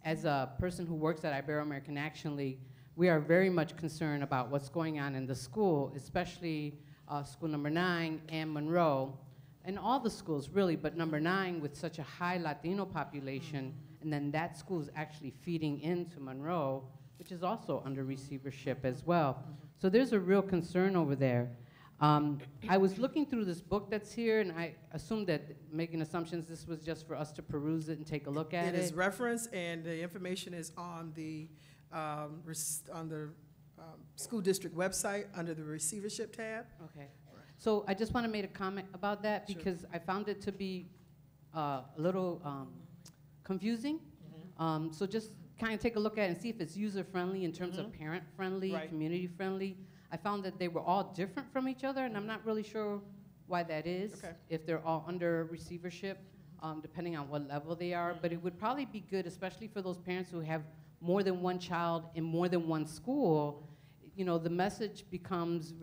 As a person who works at Ibero-American Action League, we are very much concerned about what's going on in the school, especially school number 9 and Monroe, and all the schools really, but number 9 with such a high Latino population, and then that school is actually feeding into Monroe, which is also under receivership as well. So there's a real concern over there. I was looking through this book that's here, and I assumed that, making assumptions, this was just for us to peruse it and take a look at it. It is referenced, and the information is on the school district website under the receivership tab. Okay. So I just want to make a comment about that because I found it to be a little confusing. So just kind of take a look at it and see if it's user-friendly in terms of parent-friendly, community-friendly. I found that they were all different from each other, and I'm not really sure why that is, if they're all under receivership, depending on what level they are. But it would probably be good, especially for those parents who have more than one child in more than one school. You know, the message becomes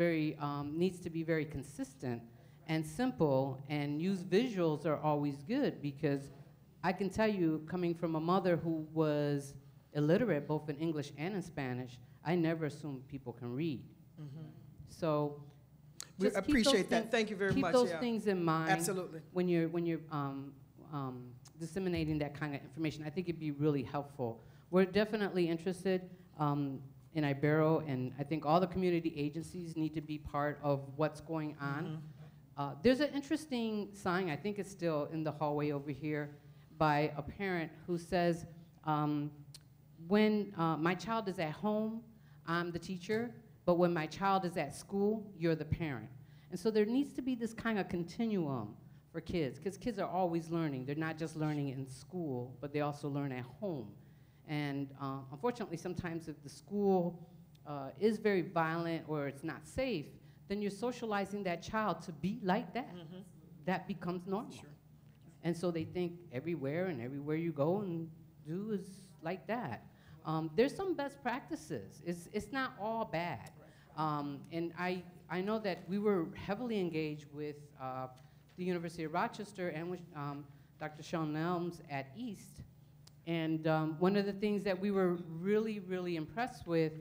needs to be very consistent and simple, and use visuals are always good, because I can tell you, coming from a mother who was illiterate both in English and in Spanish, I never assumed people can read. So we appreciate that. Thank you very much. Keep those things in mind. Absolutely. When you're disseminating that kind of information. I think it'd be really helpful. We're definitely interested in Ibero, and I think all the community agencies need to be part of what's going on. There's an interesting sign, I think it's still in the hallway over here, by a parent who says, when my child is at home, I'm the teacher, but when my child is at school, you're the parent. And so there needs to be this kind of continuum for kids, because kids are always learning. They're not just learning in school, but they also learn at home. And unfortunately, sometimes if the school is very violent or it's not safe, then you're socializing that child to be like that. That becomes normal. Sure. And so they think everywhere you go and do is like that. There's some best practices. It's not all bad. And I know that we were heavily engaged with the University of Rochester and with Dr. Sean Nelms at East. And one of the things that we were really, really impressed with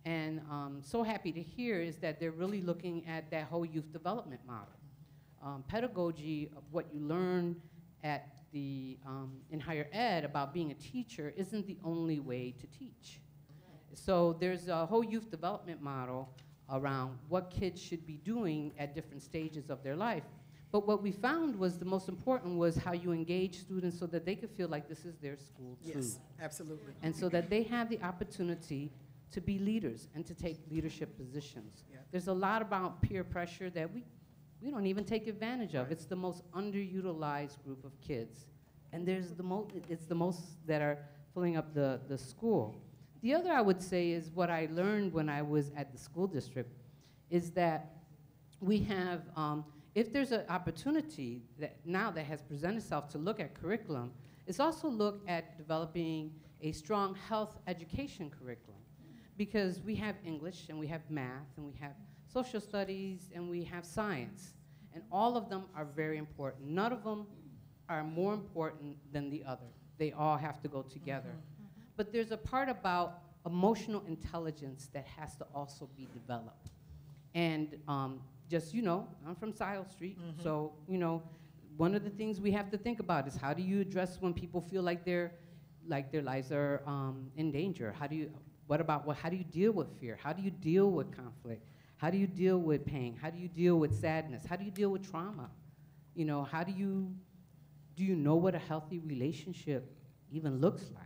and so happy to hear is that they're really looking at that whole youth development model. Pedagogy of what you learn at the, in higher ed about being a teacher isn't the only way to teach. So there's a whole youth development model around what kids should be doing at different stages of their life. But what we found was the most important was how you engage students so that they could feel like this is their school too. Yes, absolutely. And so that they have the opportunity to be leaders and to take leadership positions. Yeah. There's a lot about peer pressure that we don't even take advantage of. It's the most underutilized group of kids. And it's the most that are filling up the school. The other I would say is what I learned when I was at the school district is that we have, if there's an opportunity that now that has presented itself to look at curriculum, it's also look at developing a strong health education curriculum. Because we have English and we have math and we have social studies and we have science. And all of them are very important. None of them are more important than the other. They all have to go together. But there's a part about emotional intelligence that has to also be developed. And just, you know, I'm from Sile Street, so, you know, one of the things we have to think about is how do you address when people feel like their lives are in danger? How do you deal with fear? How do you deal with conflict? How do you deal with pain? How do you deal with sadness? How do you deal with trauma? You know, how do you know what a healthy relationship even looks like?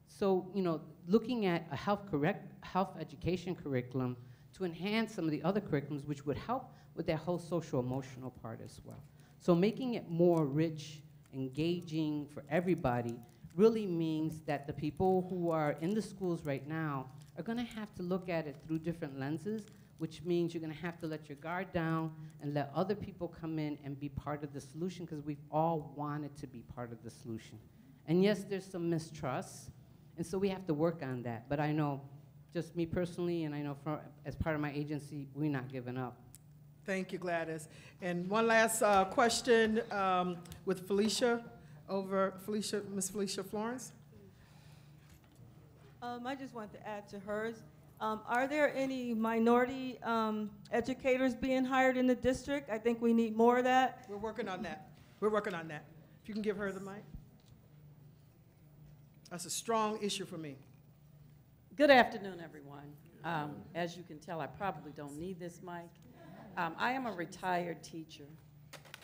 So, you know, looking at a health education curriculum to enhance some of the other curriculums which would help with that whole social emotional part as well. So making it more rich, engaging for everybody really means that the people who are in the schools right now are gonna have to look at it through different lenses, which means you're gonna have to let your guard down and let other people come in and be part of the solution, because we've all wanted to be part of the solution. And yes, there's some mistrust, and so we have to work on that. But I know, just me personally, and I know as part of my agency, we're not giving up. Thank you, Gladys. And one last question with Felicia, Miss Felicia Florence. I just want to add to hers. Are there any minority educators being hired in the district? I think we need more of that. We're working on that. We're working on that. If you can give her the mic. That's a strong issue for me. Good afternoon, everyone. As you can tell, I probably don't need this mic. I am a retired teacher,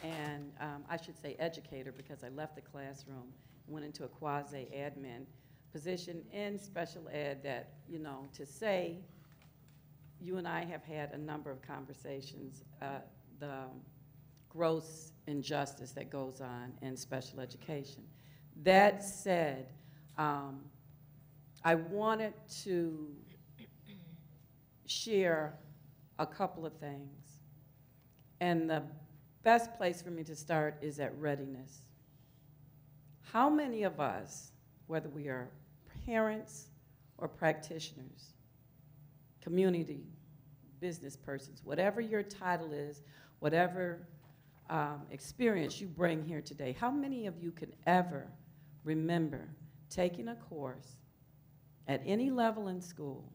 and I should say educator, because I left the classroom, went into a quasi-admin position in special ed that, you know, to say, you and I have had a number of conversations, the gross injustice that goes on in special education. That said, I wanted to share a couple of things. And the best place for me to start is at readiness. How many of us, whether we are parents or practitioners, community, business persons, whatever your title is, whatever experience you bring here today, how many of you can ever remember taking a course at any level in school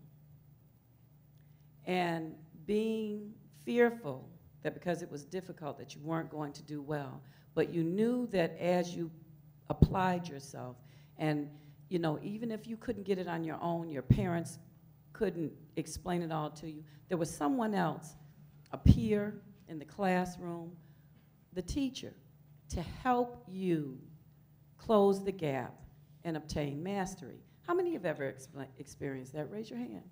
and being fearful that because it was difficult that you weren't going to do well, but you knew that as you applied yourself, and you know, even if you couldn't get it on your own, your parents couldn't explain it all to you, there was someone else, a peer in the classroom, the teacher, to help you close the gap and obtain mastery. How many have ever experienced that? Raise your hand.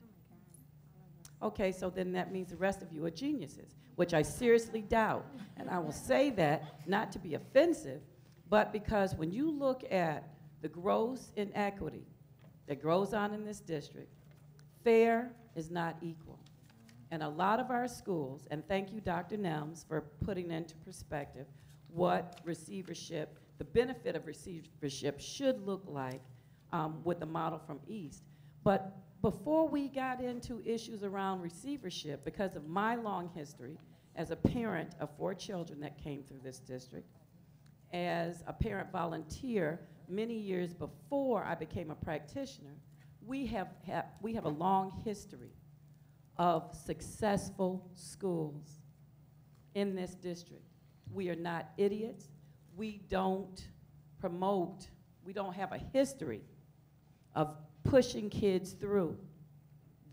Okay, so then that means the rest of you are geniuses, which I seriously doubt. And I will say that not to be offensive, but because when you look at the gross inequity that goes on in this district, fair is not equal. And a lot of our schools, and thank you, Dr. Nelms, for putting into perspective what receivership, the benefit of receivership should look like with the model from East. But before we got into issues around receivership, because of my long history as a parent of 4 children that came through this district, as a parent volunteer many years before I became a practitioner, we have a long history of successful schools in this district. We are not idiots. We don't promote, we don't have a history of pushing kids through.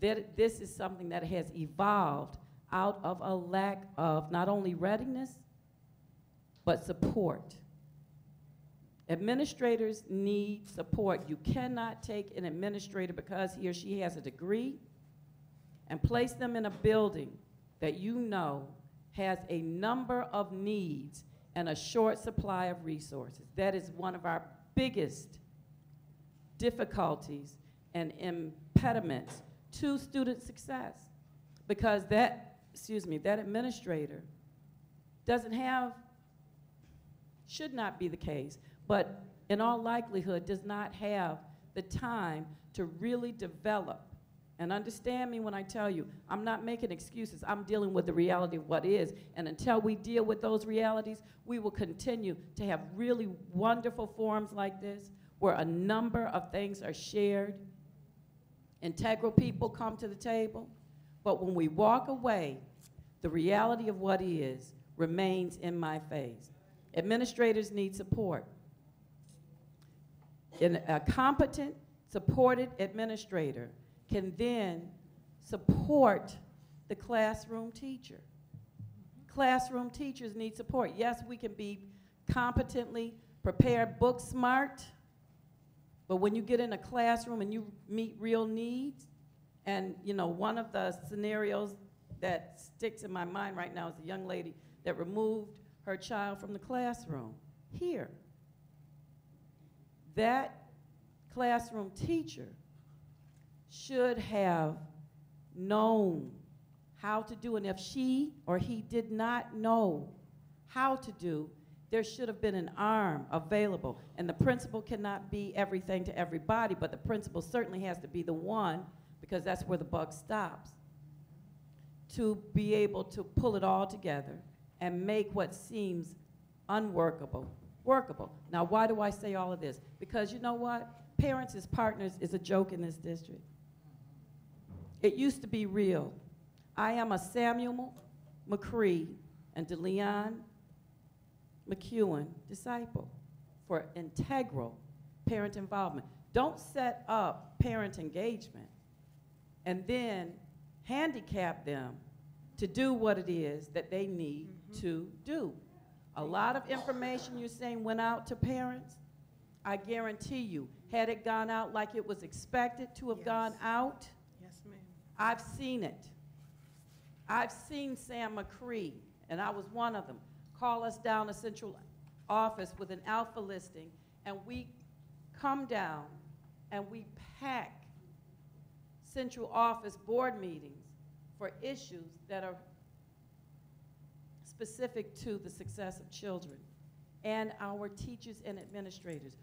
This is something that has evolved out of a lack of not only readiness, but support. Administrators need support. You cannot take an administrator because he or she has a degree and place them in a building that you know has a number of needs and a short supply of resources. That is one of our biggest difficulties and impediments to student success, because that administrator doesn't have, should not be the case, but in all likelihood does not have the time to really develop. And understand me when I tell you, I'm not making excuses. I'm dealing with the reality of what is. And until we deal with those realities, we will continue to have really wonderful forums like this where a number of things are shared. Integral people come to the table. But when we walk away, the reality of what is remains in my face. Administrators need support. A competent, supported administrator can then support the classroom teacher. Classroom teachers need support. Yes, we can be competently prepared, book smart, but when you get in a classroom and you meet real needs, and you know, one of the scenarios that sticks in my mind right now is a young lady that removed her child from the classroom here. That classroom teacher should have known how to do, and if she or he did not know how to do, there should have been an arm available. And the principal cannot be everything to everybody, but the principal certainly has to be the one, because that's where the buck stops, to be able to pull it all together and make what seems unworkable workable. Now, why do I say all of this? Because you know what? Parents as partners is a joke in this district. It used to be real. I am a Samuel McCree and DeLeon McEwen disciple for integral parent involvement. Don't set up parent engagement and then handicap them to do what it is that they need to do. A lot of information you're saying went out to parents. I guarantee you, had it gone out like it was expected to have gone out, Yes, ma'am. I've seen it. I've seen Sam McCree, and I was one of them, call us down to central office with an alpha listing, and we come down and we pack central office board meetings for issues that are specific to the success of children and our teachers and administrators.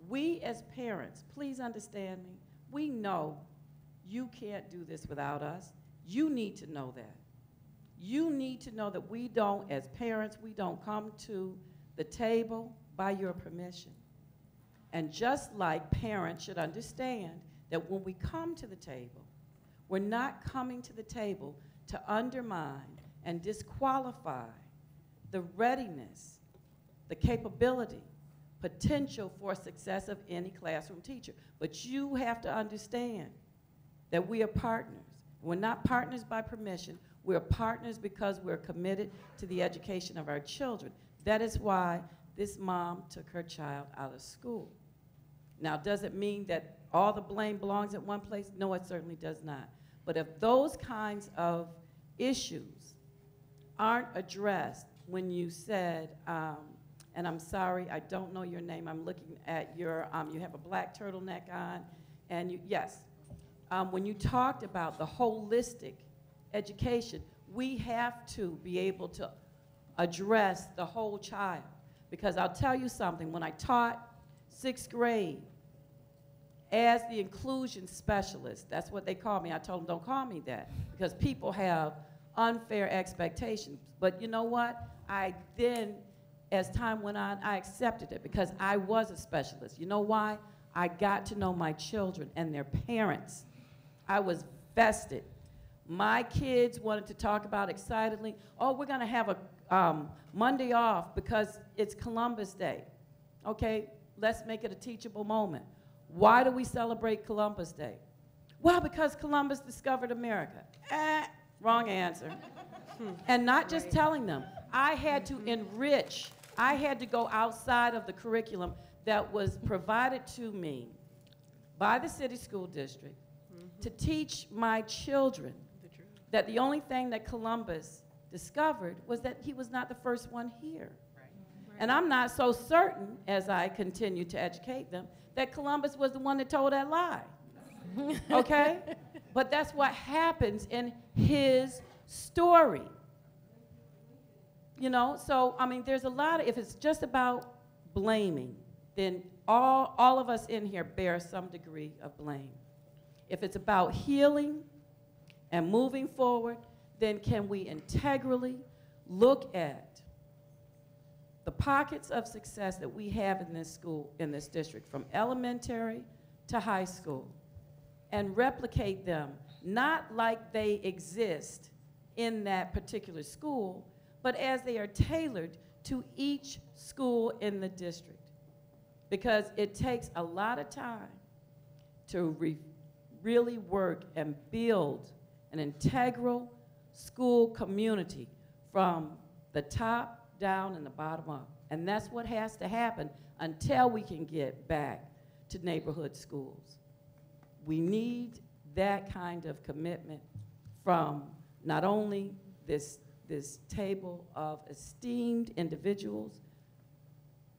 We as parents, please understand me, we know you can't do this without us. You need to know that. You need to know that we don't, as parents, we don't come to the table by your permission. And just like parents should understand that when we come to the table, we're not coming to the table to undermine and disqualify the readiness, the capability, potential for success of any classroom teacher. But you have to understand that we are partners. We're not partners by permission. We're partners because we're committed to the education of our children. That is why this mom took her child out of school. Now, does it mean that all the blame belongs at one place? No, it certainly does not. But if those kinds of issues aren't addressed when you said, and I'm sorry, I don't know your name, I'm looking at your, you have a black turtleneck on, and yes, when you talked about the holistic education, we have to be able to address the whole child. Because I'll tell you something, when I taught 6th grade as the inclusion specialist, that's what they call me. I told them, don't call me that, because people have unfair expectations. But you know what? I then, as time went on, I accepted it because I was a specialist. You know why? I got to know my children and their parents. I was vested. My kids wanted to talk about excitedly, oh, we're going to have a Monday off because it's Columbus Day. Okay, let's make it a teachable moment. Why do we celebrate Columbus Day? Well, because Columbus discovered America. Wrong answer. And not just telling them. I had to enrich. I had to go outside of the curriculum that was provided to me by the city school district to teach my children that the only thing that Columbus discovered was that he was not the first one here. And I'm not so certain, as I continue to educate them, that Columbus was the one that told that lie. Okay? But that's what happens in his story. You know, so, I mean, there's a lot of, if it's just about blaming, then all of us in here bear some degree of blame. If it's about healing and moving forward, then can we integrally look at the pockets of success that we have in this school, in this district, from elementary to high school, and replicate them, not like they exist in that particular school, but as they are tailored to each school in the district. Because it takes a lot of time to really work and build an integral school community from the top down and the bottom up. And that's what has to happen until we can get back to neighborhood schools. We need that kind of commitment from not only this table of esteemed individuals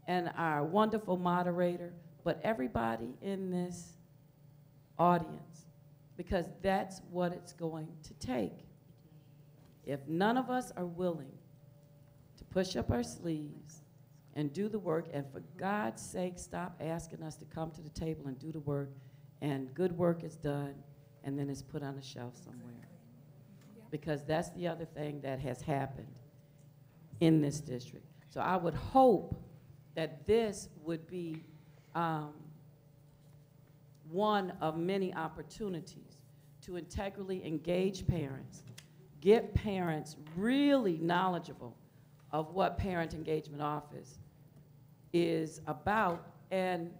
and our wonderful moderator, but everybody in this audience, because that's what it's going to take. If none of us are willing to push up our sleeves and do the work, and for God's sake, stop asking us to come to the table and do the work, and good work is done, and then it's put on a shelf somewhere. Because that's the other thing that has happened in this district. So I would hope that this would be one of many opportunities to integrally engage parents, get parents really knowledgeable of what Parent Engagement Office is about, and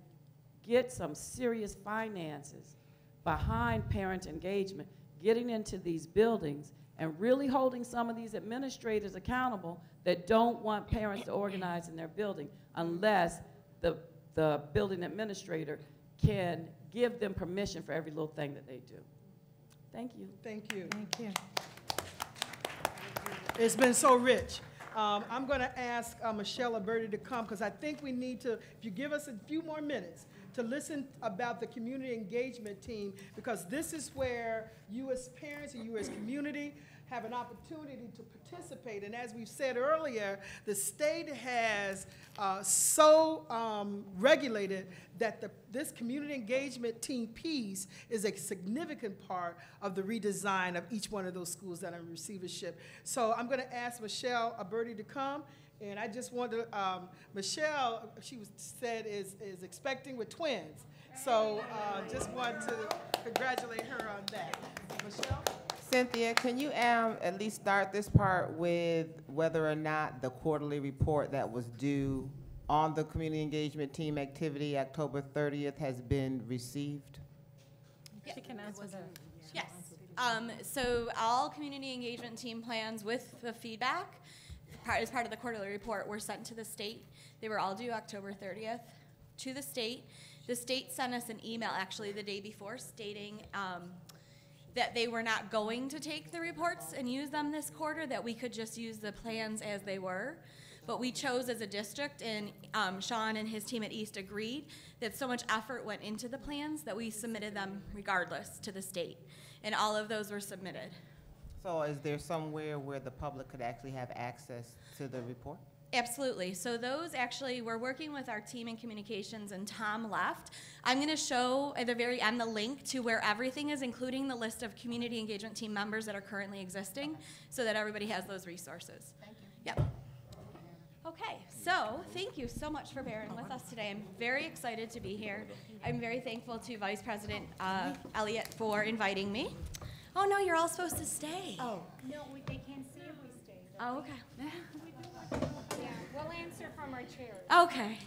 get some serious finances behind parent engagement, getting into these buildings and really holding some of these administrators accountable that don't want parents to organize in their building unless the building administrator can give them permission for every little thing that they do. Thank you. Thank you. Thank you. It's been so rich. I'm going to ask Michelle Alberti to come, because I think we need to, if you give us a few more minutes, to listen about the community engagement team, because this is where you as parents and you as community have an opportunity to participate. And as we've said earlier, the state has regulated that this community engagement team piece is a significant part of the redesign of each one of those schools that are in receivership. So I'm going to ask Michelle Alberti to come. And I just want to, Michelle, said is expecting with twins. So just want to congratulate her on that. Michelle? Cynthia, can you at least start this part with whether or not the quarterly report that was due on the community engagement team activity October 30th has been received? Yeah. She can answer that. Yes. So all community engagement team plans with the feedback as part of the quarterly report were sent to the state. They were all due October 30th to the state. The state sent us an email actually the day before stating that they were not going to take the reports and use them this quarter, that we could just use the plans as they were. but we chose as a district, and Sean and his team at East agreed that so much effort went into the plans that we submitted them regardless to the state, and all of those were submitted. So is there somewhere where the public could actually have access to the report? Absolutely. So those actually, we're working with our team in communications, and Tom left. I'm going to show at the very end the link to where everything is, including the list of community engagement team members that are currently existing, so that everybody has those resources. Thank you. Yep. Okay, so thank you so much for bearing with us today. I'm very excited to be here. I'm very thankful to Vice President Elliott for inviting me. Oh, no, you're all supposed to stay. Oh. No, they can't see if we stay. Oh, okay. Yeah, we'll answer from our chairs. Okay.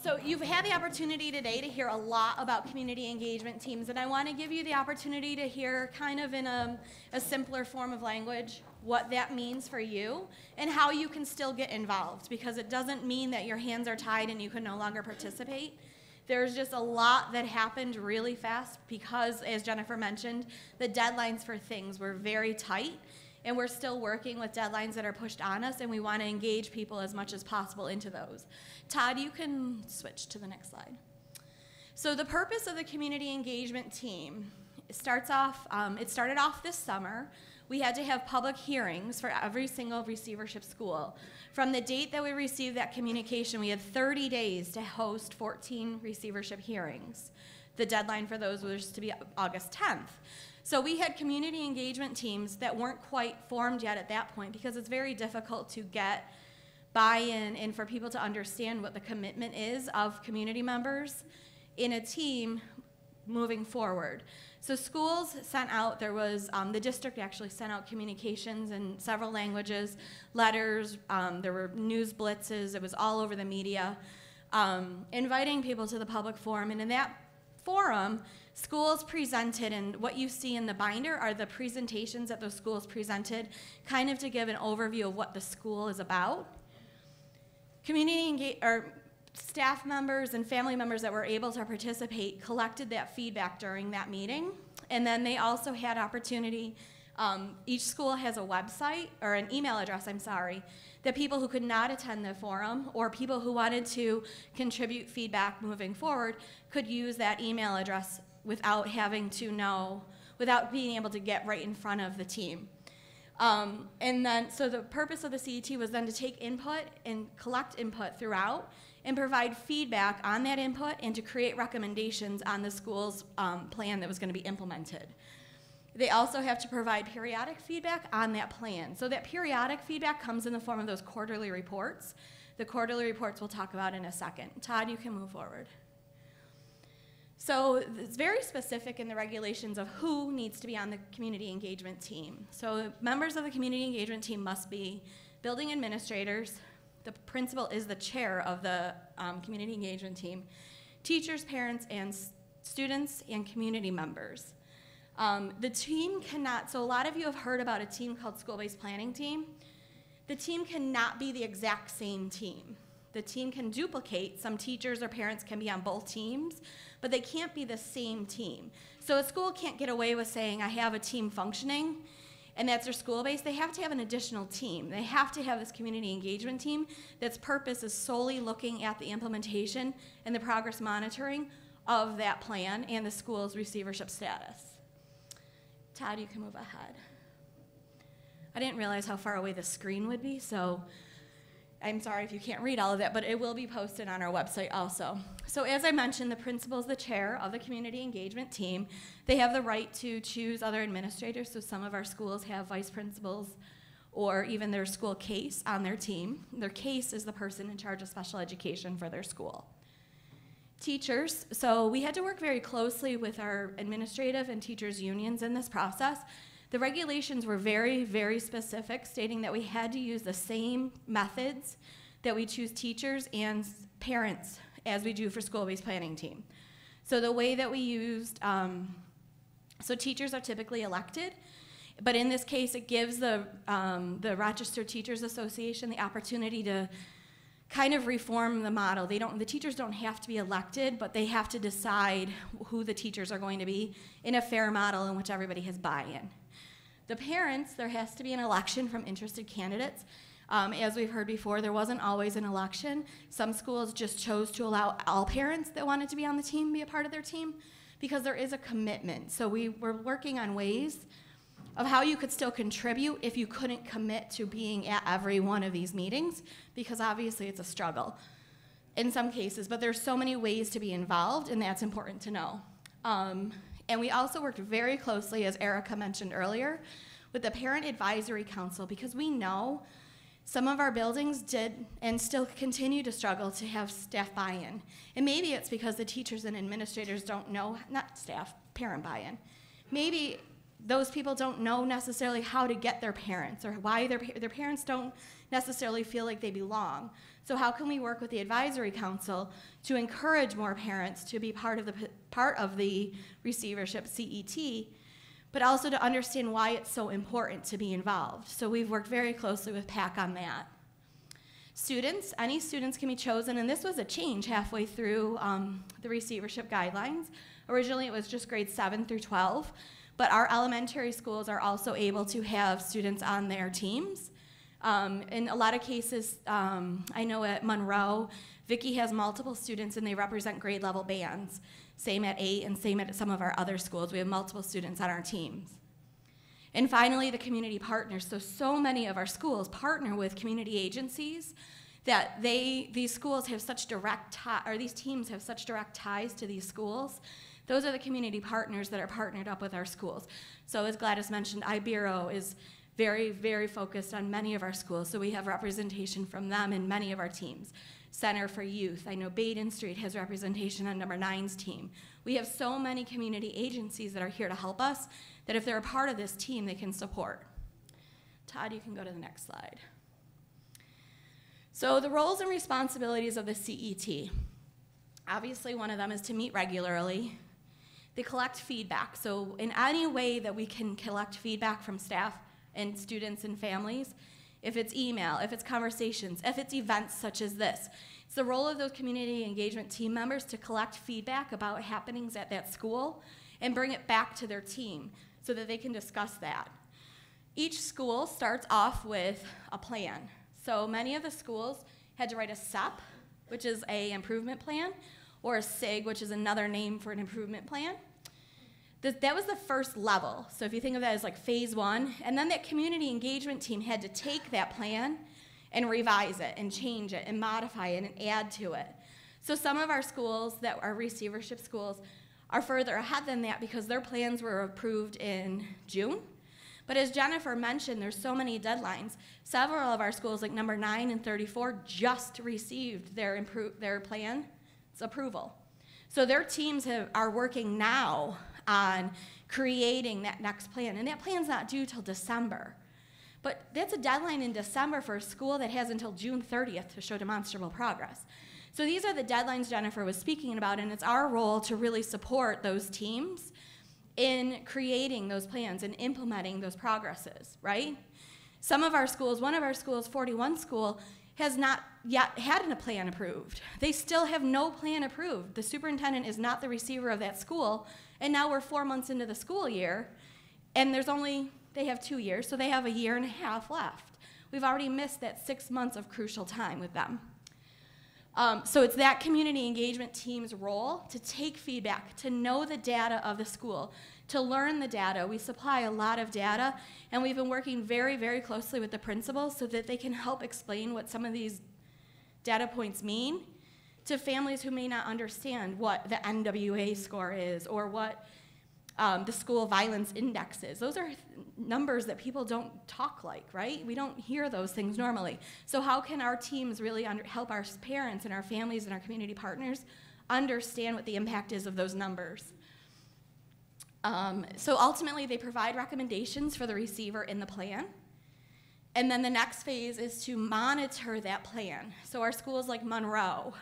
So you've had the opportunity today to hear a lot about community engagement teams, and I want to give you the opportunity to hear kind of in a simpler form of language what that means for you and how you can still get involved, because it doesn't mean that your hands are tied and you can no longer participate. There's just a lot that happened really fast because, as Jennifer mentioned, the deadlines for things were very tight, and we're still working with deadlines that are pushed on us, and we want to engage people as much as possible into those. Todd, you can switch to the next slide. So the purpose of the community engagement team, it started off this summer. We had to have public hearings for every single receivership school. From the date that we received that communication, we had 30 days to host 14 receivership hearings. The deadline for those was to be August 10th. So we had community engagement teams that weren't quite formed yet at that point, because it's very difficult to get buy-in and for people to understand what the commitment is of community members in a team moving forward. So schools sent out, the district actually sent out communications in several languages, letters, there were news blitzes, it was all over the media, inviting people to the public forum. And in that forum, schools presented, and what you see in the binder are the presentations that those schools presented, kind of to give an overview of what the school is about. Staff members and family members that were able to participate collected that feedback during that meeting, and then they also had opportunity. Each school has a website, or an email address, that people who could not attend the forum or people who wanted to contribute feedback moving forward could use that email address without being able to get right in front of the team. So the purpose of the CET was then to take input and collect input throughout and provide feedback on that input and to create recommendations on the school's plan that was going to be implemented. They also have to provide periodic feedback on that plan. So that periodic feedback comes in the form of those quarterly reports. The quarterly reports we'll talk about in a second. Todd, you can move forward. So it's very specific in the regulations of who needs to be on the community engagement team. So members of the community engagement team must be building administrators. The principal is the chair of the community engagement team. Teachers, parents, and students, and community members. The team cannot, so a lot of you have heard about a team called school-based planning team. The team cannot be the exact same team. The team can duplicate. Some teachers or parents can be on both teams, but they can't be the same team. So a school can't get away with saying, I have a team functioning, and that's their school-based. They have to have an additional team. They have to have this community engagement team that's purpose is solely looking at the implementation and the progress monitoring of that plan and the school's receivership status. Todd, you can move ahead. I didn't realize how far away the screen would be, so I'm sorry if you can't read all of that, but it will be posted on our website also. So as I mentioned, the principal is the chair of the community engagement team. They have the right to choose other administrators, so some of our schools have vice principals or even their school case on their team. Their case is the person in charge of special education for their school. Teachers, so we had to work very closely with our administrative and teachers unions in this process. The regulations were very, very specific, stating that we had to use the same methods that we choose teachers and parents as we do for school-based planning team. So the way that we used, so teachers are typically elected, but in this case it gives the Rochester Teachers Association the opportunity to kind of reform the model. The teachers don't have to be elected, but they have to decide who the teachers are going to be in a fair model in which everybody has buy-in. The parents, there has to be an election from interested candidates. As we've heard before, there wasn't always an election. Some schools just chose to allow all parents that wanted to be on the team be a part of their team because there is a commitment. So we were working on ways of how you could still contribute if you couldn't commit to being at every one of these meetings, because obviously it's a struggle in some cases, but there's so many ways to be involved, and that's important to know. And we also worked very closely, as Erica mentioned earlier, with the Parent Advisory Council, because we know some of our buildings did and still continue to struggle to have staff buy-in. And maybe it's because the teachers and administrators don't know, not staff, parent buy-in. Maybe those people don't know necessarily how to get their parents, or why their parents don't necessarily feel like they belong. So how can we work with the advisory council to encourage more parents to be part of the receivership CET, but also to understand why it's so important to be involved. So we've worked very closely with PAC on that. Students, any students can be chosen, and this was a change halfway through the receivership guidelines. Originally it was just grades 7 through 12, but our elementary schools are also able to have students on their teams. In a lot of cases, I know at Monroe, Vicki has multiple students and they represent grade level bands. Same at 8 and same at some of our other schools. We have multiple students on our teams. And finally, the community partners. So many of our schools partner with community agencies that these schools have such direct these teams have such direct ties to these schools. Those are the community partners that are partnered up with our schools. So as Gladys mentioned, IBERO is very, very focused on many of our schools, so we have representation from them in many of our teams. Center for Youth, I know Baden Street has representation on number 9's team. We have so many community agencies that are here to help us that if they're a part of this team, they can support. Todd, you can go to the next slide. So the roles and responsibilities of the CET. Obviously, one of them is to meet regularly. They collect feedback, so in any way that we can collect feedback from staff and students and families, if it's email, if it's conversations, if it's events such as this. It's the role of those community engagement team members to collect feedback about happenings at that school and bring it back to their team so that they can discuss that. Each school starts off with a plan. So many of the schools had to write a SEP, which is an improvement plan, or a SIG, which is another name for an improvement plan. That was the first level. So if you think of that as like phase 1, and then that community engagement team had to take that plan and revise it and change it and modify it and add to it. So some of our schools that are receivership schools are further ahead than that because their plans were approved in June. But as Jennifer mentioned, there's so many deadlines. Several of our schools, like number 9 and 34, just received their plan's approval. So their teams are working now on creating that next plan, and that plan's not due till December. But that's a deadline in December for a school that has until June 30th to show demonstrable progress. So these are the deadlines Jennifer was speaking about, and it's our role to really support those teams in creating those plans and implementing those progresses, right? Some of our schools, one of our schools, 41 School, has not yet had a plan approved. They still have no plan approved. The superintendent is not the receiver of that school, and now we're 4 months into the school year, and they have 2 years, so they have a year and a half left. We've already missed that 6 months of crucial time with them. So it's that community engagement team's role to take feedback, to know the data of the school, to learn the data. We supply a lot of data, and we've been working very, very closely with the principals so that they can help explain what some of these data points mean to families who may not understand what the NWA score is or what the school violence index is. Those are numbers that people don't talk like, right? We don't hear those things normally. So how can our teams really help our parents and our families and our community partners understand what the impact is of those numbers? So ultimately, they provide recommendations for the receiver in the plan. And then the next phase is to monitor that plan. So our schools like Monroe,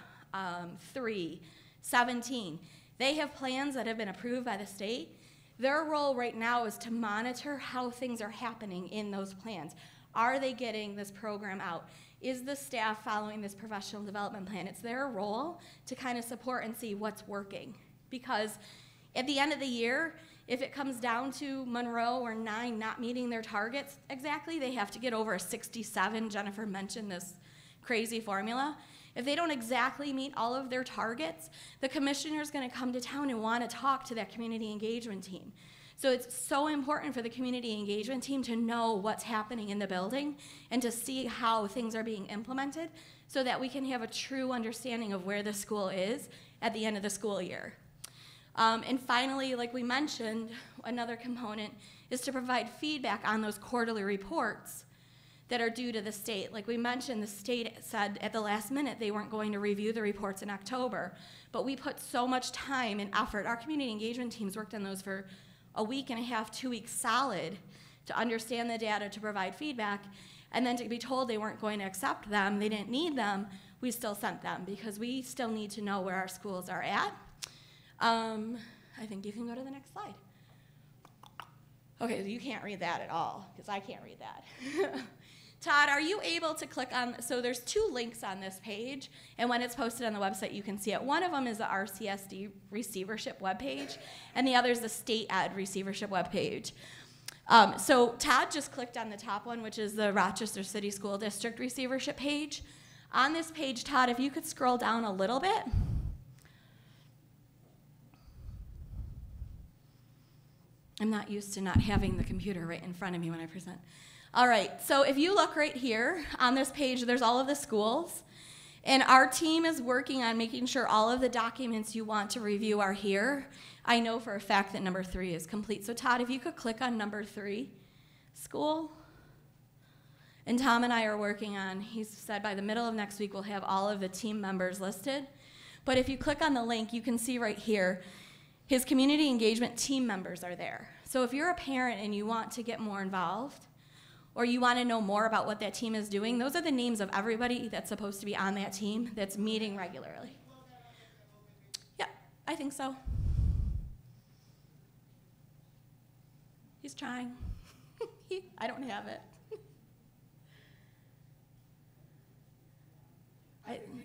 3, 17, they have plans that have been approved by the state. Their role right now is to monitor how things are happening in those plans. Are they getting this program out? Is the staff following this professional development plan? It's their role to kind of support and see what's working. Because at the end of the year, If it comes down to Monroe or 9 not meeting their targets exactly, they have to get over a 67. Jennifer mentioned this crazy formula. If they don't exactly meet all of their targets, the commissioner is going to come to town and want to talk to that community engagement team. So it's so important for the community engagement team to know what's happening in the building and to see how things are being implemented so that we can have a true understanding of where the school is at the end of the school year. And finally, like we mentioned, another component is to provide feedback on those quarterly reports that are due to the state. Like we mentioned, the state said at the last minute they weren't going to review the reports in October, but we put so much time and effort. Our community engagement teams worked on those for a week and a half, 2 weeks solid to understand the data, to provide feedback, and then to be told they weren't going to accept them, they didn't need them, we still sent them because we still need to know where our schools are at. I think you can go to the next slide. Okay, you can't read that at all because I can't read that. Todd, are you able to click on, so there's 2 links on this page, and when it's posted on the website, you can see it. One of them is the RCSD receivership webpage, and the other is the state ed receivership webpage. So Todd just clicked on the top one, which is the Rochester City School District receivership page. On this page, Todd, if you could scroll down a little bit. I'm not used to not having the computer right in front of me when I present. All right, so if you look right here on this page, there's all of the schools. And our team is working on making sure all of the documents you want to review are here. I know for a fact that number 3 is complete. So Todd, if you could click on number 3, school. And Tom and I are working on, he's said by the middle of next week we'll have all of the team members listed. But if you click on the link, you can see right here, his community engagement team members are there. So if you're a parent and you want to get more involved, or you want to know more about what that team is doing, those are the names of everybody that's supposed to be on that team that's meeting regularly. Yep, I think so. He's trying. I don't have it.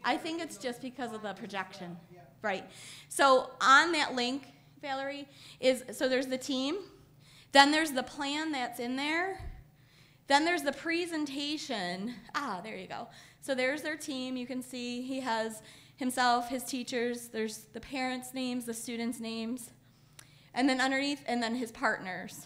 I think it's just because of the projection, right? So on that link, Valerie, so there's the team, then there's the plan that's in there, then there's the presentation. There you go. So there's their team. You can see he has himself, his teachers, there's the parents' names, the students' names, and then underneath, and then his partners.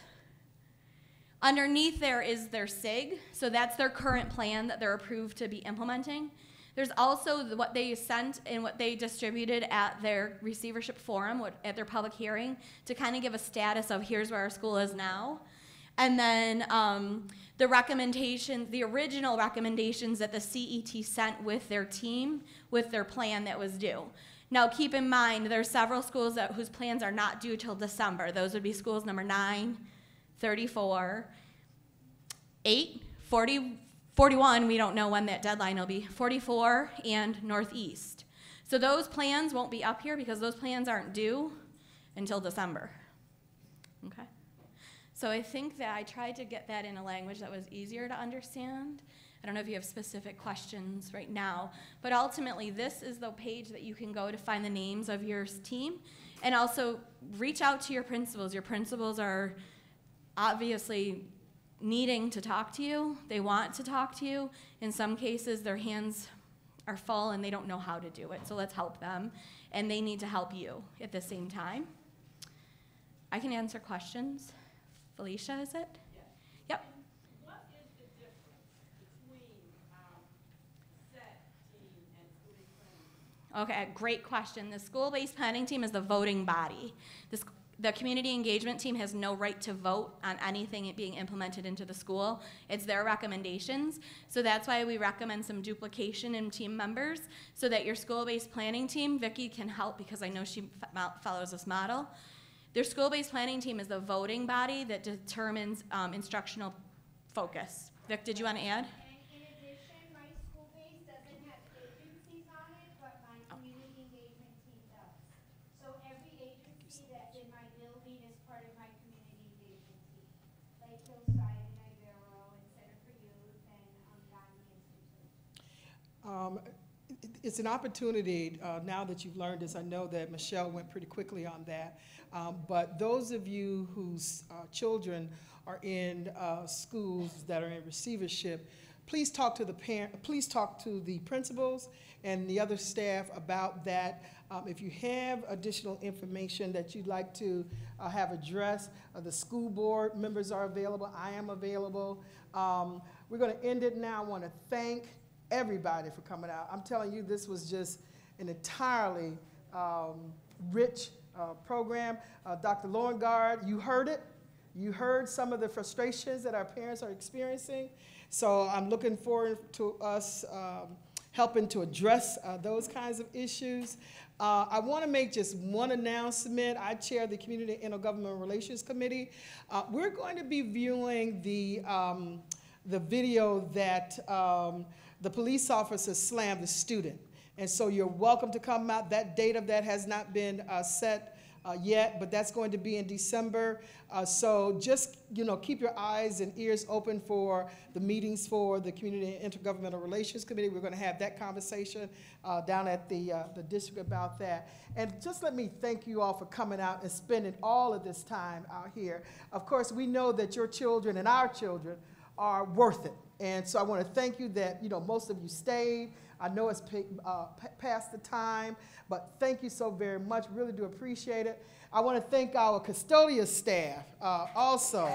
Underneath there is their SIG, so that's their current plan that they're approved to be implementing. There's also what they sent and what they distributed at their Receivership Forum, at their public hearing, to kind of give a status of here's where our school is now. And then the recommendations, the original recommendations that the CET sent with their team, with their plan that was due. Now keep in mind, there are several schools whose plans are not due till December. Those would be schools number 9, 34, 8, 40, 41, we don't know when that deadline will be, 44, and Northeast. So those plans won't be up here because those plans aren't due until December. Okay? So I think that I tried to get that in a language that was easier to understand. I don't know if you have specific questions right now, but ultimately this is the page that you can go to find the names of your team, and also reach out to your principals. Your principals are obviously needing to talk to you. They want to talk to you. In some cases, their hands are full and they don't know how to do it, so let's help them, and they need to help you at the same time. I can answer questions. Felicia, is it? Yes. Yep. What is the difference between SET team and school-based planning? Okay, great question. The school-based planning team is the voting body. The community engagement team has no right to vote on anything being implemented into the school. It's their recommendations. So that's why we recommend some duplication in team members so that your school-based planning team, Vicki can help because I know she follows this model. Their school-based planning team is the voting body that determines instructional focus. Vic, did you want to add? And in addition, my school-based doesn't have agencies on it, but my community engagement team does. So every agency that's in my building is part of my community engagement team. Like Hillside and Ibero and Center for Youth and Gandhi Institute. it's an opportunity, now that you've learned this, I know that Michelle went pretty quickly on that, but those of you whose children are in schools that are in receivership, please talk to the please talk to the principals and the other staff about that. If you have additional information that you'd like to have addressed, the school board members are available. I am available. We're going to end it now. I want to thank everybody for coming out. I'm telling you, this was just an entirely rich program. Dr. Loengard, you heard it. You heard some of the frustrations that our parents are experiencing. So I'm looking forward to us helping to address those kinds of issues. I want to make just one announcement. I chair the Community Intergovernmental Relations Committee. We're going to be viewing the video that the police officer slammed the student. And so you're welcome to come out. That date of that has not been set yet, but that's going to be in December. So just, keep your eyes and ears open for the meetings for the Community Intergovernmental Relations Committee. We're going to have that conversation down at the district about that. And just let me thank you all for coming out and spending all of this time out here. Of course, we know that your children and our children are worth it. And so I want to thank you that, most of you stayed. I know it's past the time, but thank you so very much. Really do appreciate it. I want to thank our custodial staff also.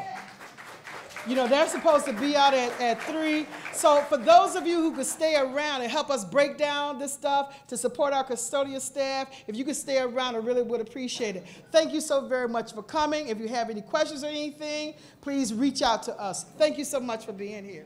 They're supposed to be out at 3. So for those of you who could stay around and help us break down this stuff to support our custodial staff, if you could stay around, I really would appreciate it. Thank you so very much for coming. If you have any questions or anything, please reach out to us. Thank you so much for being here.